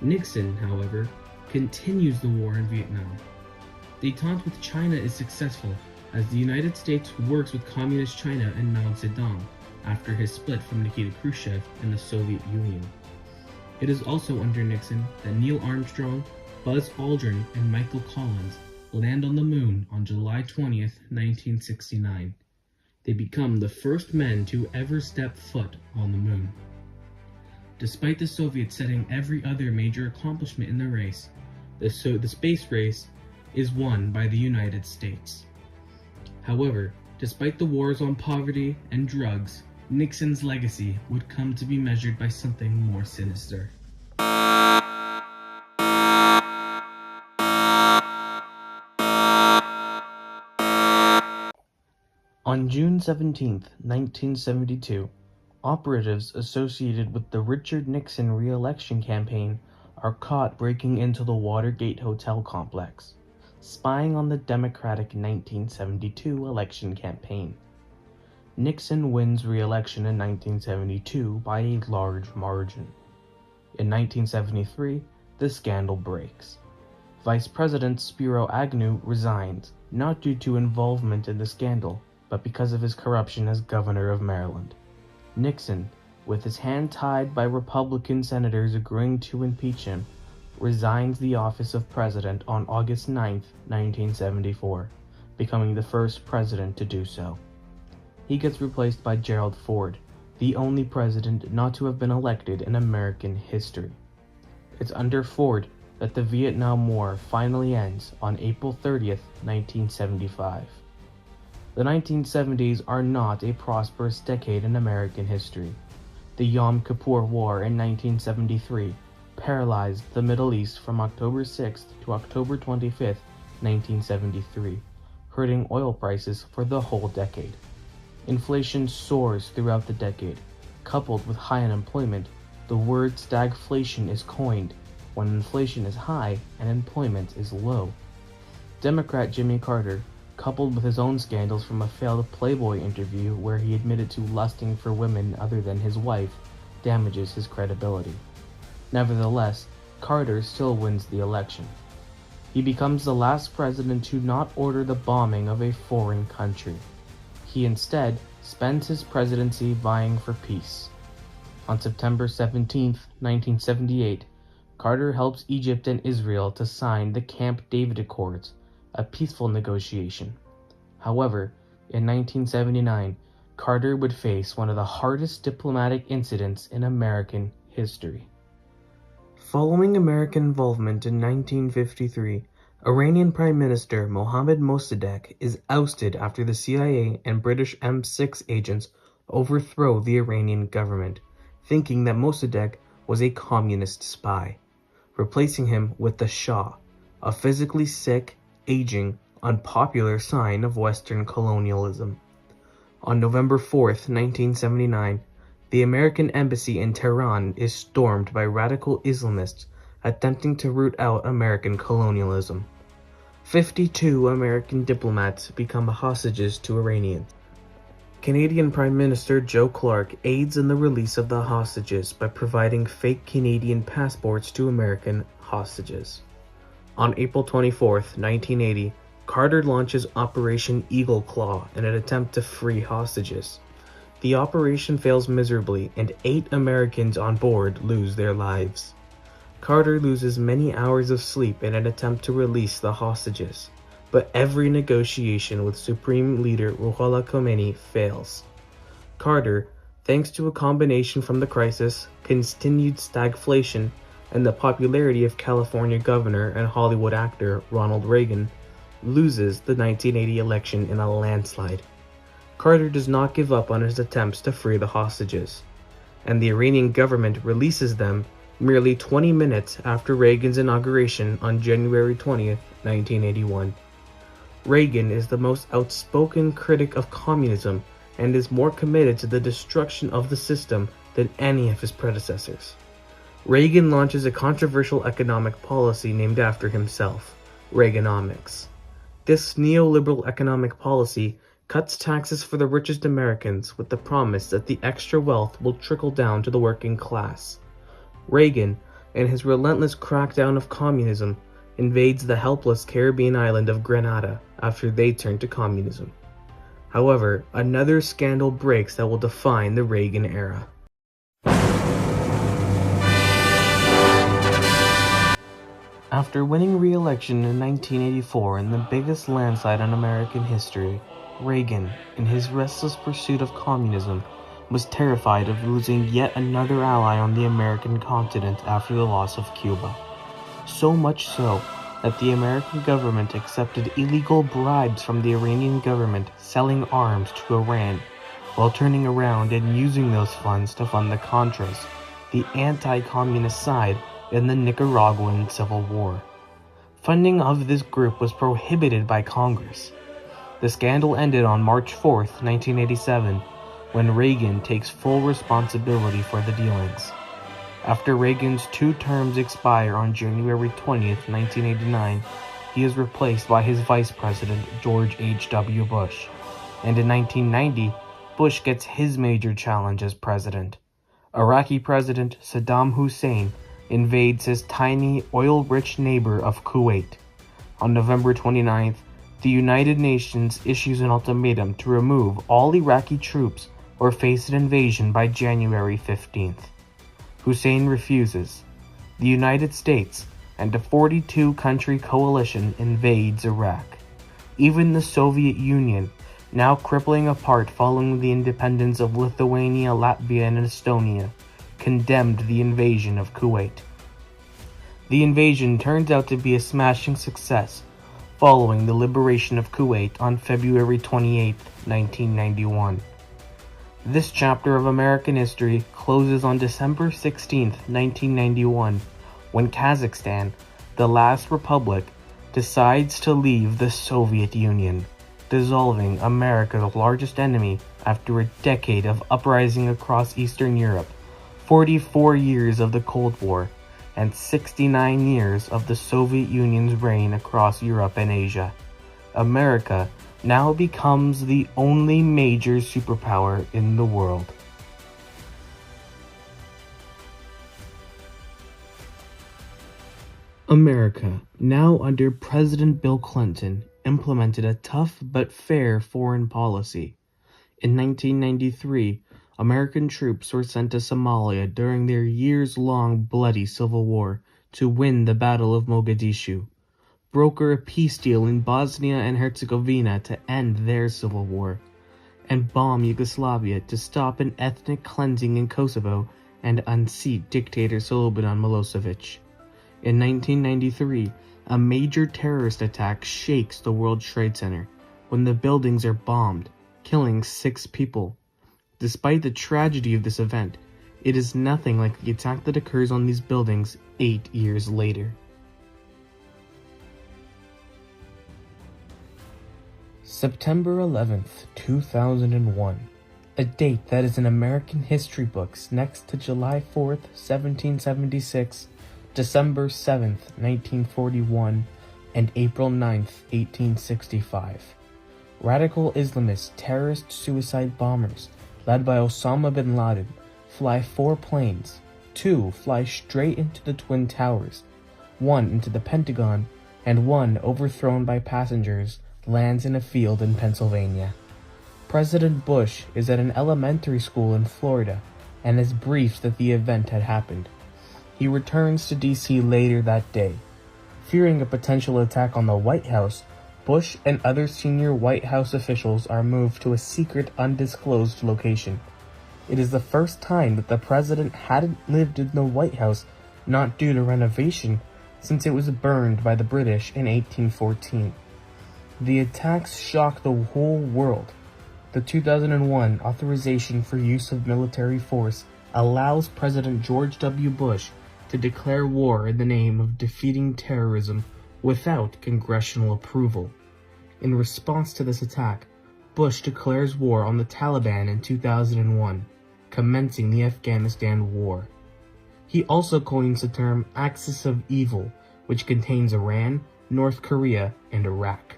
Nixon, however, continues the war in Vietnam. Détente with China is successful, as the United States works with Communist China and Mao Zedong after his split from Nikita Khrushchev and the Soviet Union. It is also under Nixon that Neil Armstrong, Buzz Aldrin, and Michael Collins land on the moon on July 20th, 1969. They become the first men to ever step foot on the moon. Despite the Soviets setting every other major accomplishment in the race, the space race is won by the United States. However, despite the wars on poverty and drugs, Nixon's legacy would come to be measured by something more sinister. On June 17, 1972, operatives associated with the Richard Nixon re-election campaign are caught breaking into the Watergate Hotel complex, spying on the Democratic 1972 election campaign. Nixon wins re-election in 1972 by a large margin. In 1973, the scandal breaks. Vice President Spiro Agnew resigns, not due to involvement in the scandal, but because of his corruption as governor of Maryland. Nixon, with his hand tied by Republican senators agreeing to impeach him, resigns the office of president on August 9, 1974, becoming the first president to do so. He gets replaced by Gerald Ford, the only president not to have been elected in American history. It's under Ford that the Vietnam War finally ends on April 30th, 1975. The 1970s are not a prosperous decade in American history. The Yom Kippur War in 1973 paralyzed the Middle East from October 6th to October 25th, 1973, hurting oil prices for the whole decade. Inflation soars throughout the decade. Coupled with high unemployment, the word stagflation is coined when inflation is high and employment is low. Democrat Jimmy Carter, coupled with his own scandals from a failed Playboy interview where he admitted to lusting for women other than his wife, damages his credibility. Nevertheless, Carter still wins the election. He becomes the last president to not order the bombing of a foreign country. He instead spends his presidency vying for peace. On September 17, 1978, Carter helps Egypt and Israel to sign the Camp David Accords, a peaceful negotiation. However, in 1979, Carter would face one of the hardest diplomatic incidents in American History. Following American involvement in 1953, Iranian Prime Minister Mohammad Mossadegh is ousted after the CIA and British M6 agents overthrow the Iranian government, thinking that Mossadegh was a communist spy, replacing him with the Shah, a physically sick, aging, unpopular sign of Western colonialism. On November 4th, 1979, the American embassy in Tehran is stormed by radical Islamists attempting to root out American colonialism. 52 American diplomats become hostages to Iranians. Canadian Prime Minister Joe Clark aids in the release of the hostages by providing fake Canadian passports to American hostages. On April 24, 1980, Carter launches Operation Eagle Claw in an attempt to free hostages. The operation fails miserably, and 8 Americans on board lose their lives. Carter loses many hours of sleep in an attempt to release the hostages, but every negotiation with Supreme Leader Ruhollah Khomeini fails. Carter, thanks to a combination from the crisis, continued stagflation, and the popularity of California Governor and Hollywood actor Ronald Reagan, loses the 1980 election in a landslide. Carter does not give up on his attempts to free the hostages, and the Iranian government releases them merely 20 minutes after Reagan's inauguration on January 20, 1981. Reagan is the most outspoken critic of communism and is more committed to the destruction of the system than any of his predecessors. Reagan launches a controversial economic policy named after himself, Reaganomics. This neoliberal economic policy cuts taxes for the richest Americans with the promise that the extra wealth will trickle down to the working class. Reagan, in his relentless crackdown of communism, invades the helpless Caribbean island of Grenada after they turn to communism. However, another scandal breaks that will define the Reagan era. After winning re-election in 1984 in the biggest landslide in American history, Reagan, in his restless pursuit of communism, was terrified of losing yet another ally on the American continent after the loss of Cuba. So much so that the American government accepted illegal bribes from the Iranian government selling arms to Iran, while turning around and using those funds to fund the Contras, the anti-communist side in the Nicaraguan Civil War. Funding of this group was prohibited by Congress. The scandal ended on March 4, 1987, when Reagan takes full responsibility for the dealings. After Reagan's 2 terms expire on January 20, 1989, he is replaced by his vice president, George H.W. Bush. And in 1990, Bush gets his major challenge as president. Iraqi President Saddam Hussein invades his tiny, oil-rich neighbor of Kuwait. On November 29th, the United Nations issues an ultimatum to remove all Iraqi troops or face an invasion by January 15th. Hussein refuses. The United States and a 42-country coalition invades Iraq. Even the Soviet Union, now crippling apart following the independence of Lithuania, Latvia, and Estonia, condemned the invasion of Kuwait. The invasion turns out to be a smashing success, following the liberation of Kuwait on February 28, 1991. This chapter of American history closes on December 16, 1991, when Kazakhstan, the last republic, decides to leave the Soviet Union, dissolving America's largest enemy after a decade of uprising across Eastern Europe, 44 years of the Cold War, and 69 years of the Soviet Union's reign across Europe and Asia. America now becomes the only major superpower in the world. America, now under President Bill Clinton, implemented a tough but fair foreign policy. In 1993, American troops were sent to Somalia during their years-long bloody civil war to win the Battle of Mogadishu, broker a peace deal in Bosnia and Herzegovina to end their civil war, and bomb Yugoslavia to stop an ethnic cleansing in Kosovo and unseat dictator Slobodan Milosevic. In 1993, a major terrorist attack shakes the World Trade Center when the buildings are bombed, killing 6 people. Despite the tragedy of this event, it is nothing like the attack that occurs on these buildings 8 years later. September 11th, 2001. A date that is in American history books next to July 4th, 1776, December 7th, 1941, and April 9th, 1865. Radical Islamist terrorist suicide bombers, led by Osama bin Laden, fly 4 planes. 2 fly straight into the Twin Towers, 1 into the Pentagon, and 1, overthrown by passengers, lands in a field in Pennsylvania. President Bush is at an elementary school in Florida and is briefed that the event had happened. He returns to D.C. later that day. Fearing a potential attack on the White House, Bush and other senior White House officials are moved to a secret, undisclosed location. It is the first time that the president hadn't lived in the White House, not due to renovation, since it was burned by the British in 1814. The attacks shock the whole world. The 2001 authorization for use of military force allows President George W. Bush to declare war in the name of defeating terrorism without congressional approval. In response to this attack, Bush declares war on the Taliban in 2001, commencing the Afghanistan War. He also coins the term Axis of Evil, which contains Iran, North Korea, and Iraq.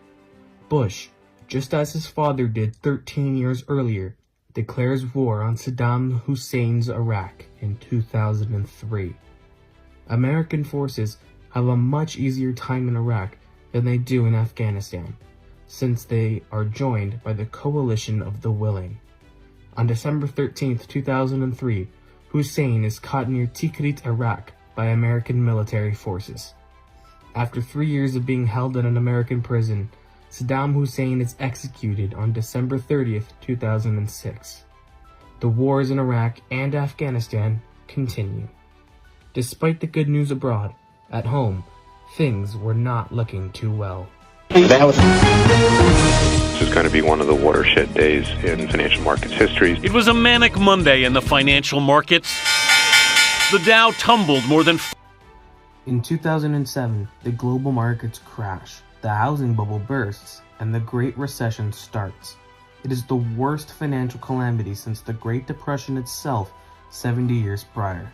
Bush, just as his father did 13 years earlier, declares war on Saddam Hussein's Iraq in 2003. American forces have a much easier time in Iraq than they do in Afghanistan, since they are joined by the Coalition of the Willing. On December 13, 2003, Hussein is caught near Tikrit, Iraq, by American military forces. After 3 years of being held in an American prison, Saddam Hussein is executed on December 30, 2006. The wars in Iraq and Afghanistan continue. Despite the good news abroad, at home, things were not looking too well. This is going to be one of the watershed days in financial markets history. It was a manic Monday in the financial markets. The Dow tumbled more than... In 2007, the global markets crash, the housing bubble bursts, and the Great Recession starts. It is the worst financial calamity since the Great Depression itself 70 years prior.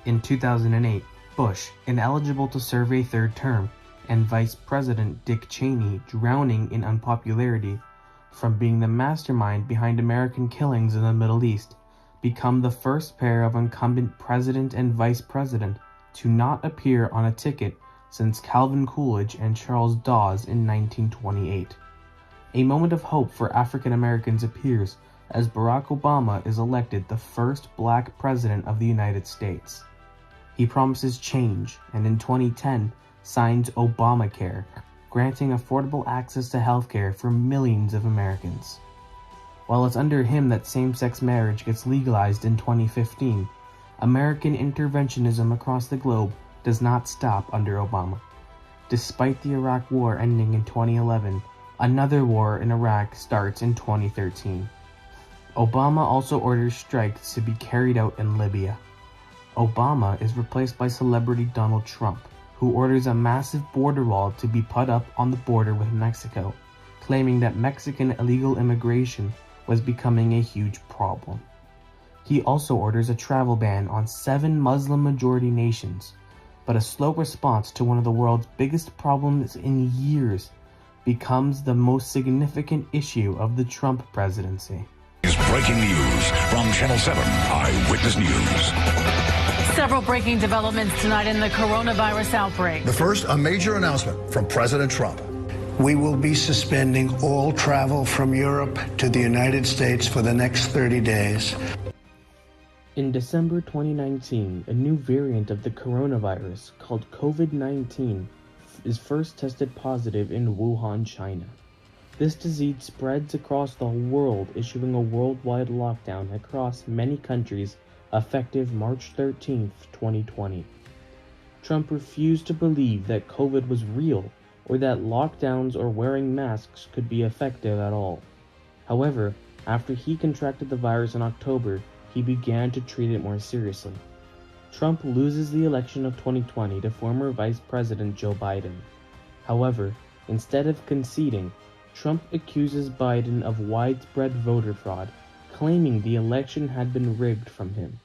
In 2008, Bush, ineligible to serve a 3rd term, and Vice President Dick Cheney, drowning in unpopularity from being the mastermind behind American killings in the Middle East, become the first pair of incumbent president and vice president to not appear on a ticket since Calvin Coolidge and Charles Dawes in 1928. A moment of hope for African Americans appears as Barack Obama is elected the first black president of the United States. He promises change, and in 2010 signs Obamacare, granting affordable access to healthcare for millions of Americans. While it's under him that same-sex marriage gets legalized in 2015, American interventionism across the globe does not stop under Obama. Despite the Iraq War ending in 2011, another war in Iraq starts in 2013. Obama also orders strikes to be carried out in Libya. Obama is replaced by celebrity Donald Trump, who orders a massive border wall to be put up on the border with Mexico, claiming that Mexican illegal immigration was becoming a huge problem. He also orders a travel ban on 7 Muslim-majority nations, but a slow response to one of the world's biggest problems in years becomes the most significant issue of the Trump presidency. Breaking news from Channel 7 Eyewitness News. Several breaking developments tonight in the coronavirus outbreak. The first, a major announcement from President Trump. We will be suspending all travel from Europe to the United States for the next 30 days. In December 2019, a new variant of the coronavirus called COVID-19 is first tested positive in Wuhan, China. This disease spreads across the world, issuing a worldwide lockdown across many countries effective March 13, 2020. Trump refused to believe that COVID was real or that lockdowns or wearing masks could be effective at all. However, after he contracted the virus in October, he began to treat it more seriously. Trump loses the election of 2020 to former Vice President Joe Biden. However, instead of conceding, Trump accuses Biden of widespread voter fraud, claiming the election had been rigged from him.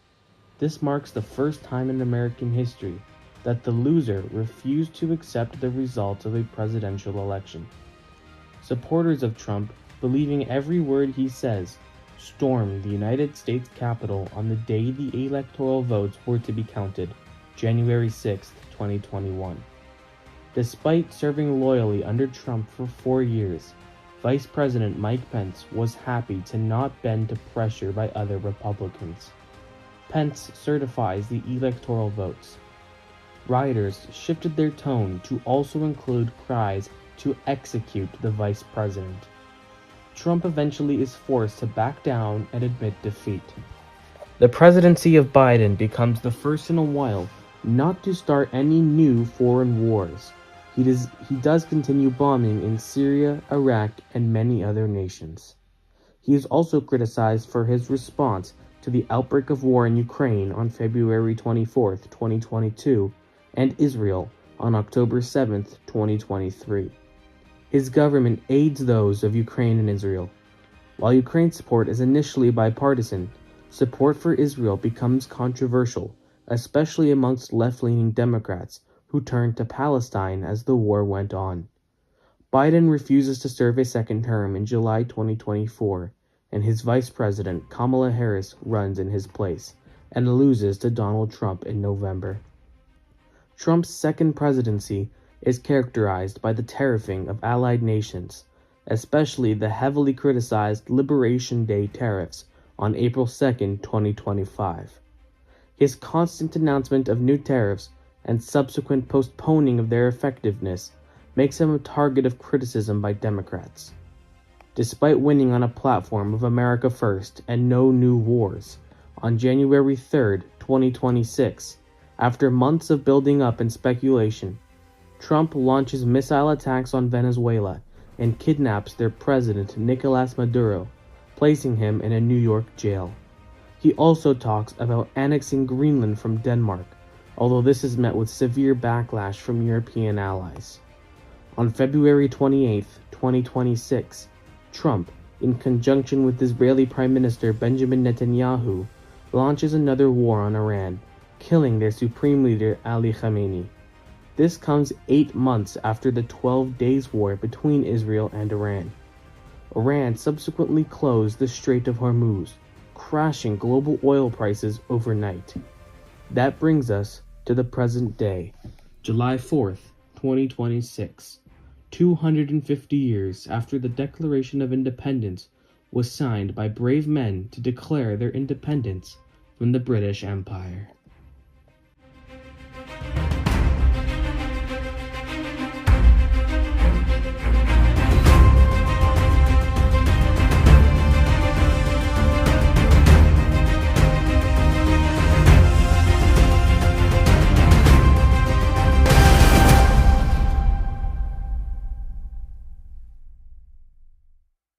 This marks the first time in American history that the loser refused to accept the results of a presidential election. Supporters of Trump, believing every word he says, stormed the United States Capitol on the day the electoral votes were to be counted, January 6, 2021. Despite serving loyally under Trump for 4 years, Vice President Mike Pence was happy to not bend to pressure by other Republicans. Pence certifies the electoral votes. Rioters shifted their tone to also include cries to execute the vice president. Trump eventually is forced to back down and admit defeat. The presidency of Biden becomes the first in a while not to start any new foreign wars. He does continue bombing in Syria, Iraq, and many other nations. He is also criticized for his response to the outbreak of war in Ukraine on February 24, 2022, and Israel on October 7, 2023. His government aids those of Ukraine and Israel. While Ukraine's support is initially bipartisan, support for Israel becomes controversial, especially amongst left-leaning Democrats who turned to Palestine as the war went on. Biden refuses to serve a second term in July 2024, and his vice president, Kamala Harris, runs in his place, and loses to Donald Trump in November. Trump's second presidency is characterized by the tariffing of allied nations, especially the heavily criticized Liberation Day tariffs on April 2, 2025. His constant announcement of new tariffs and subsequent postponing of their effectiveness makes him a target of criticism by Democrats. Despite winning on a platform of America First and no new wars, on January 3, 2026, after months of building up and speculation, Trump launches missile attacks on Venezuela and kidnaps their president Nicolas Maduro, placing him in a New York jail. He also talks about annexing Greenland from Denmark, although this is met with severe backlash from European allies. On February 28, 2026, Trump, in conjunction with Israeli Prime Minister Benjamin Netanyahu, launches another war on Iran, killing their supreme leader Ali Khamenei. This comes 8 months after the 12 Days War between Israel and Iran. Iran subsequently closed the Strait of Hormuz, crashing global oil prices overnight. That brings us to the present day, July 4th, 2026, 250 years after the Declaration of Independence was signed by brave men to declare their independence from the British Empire.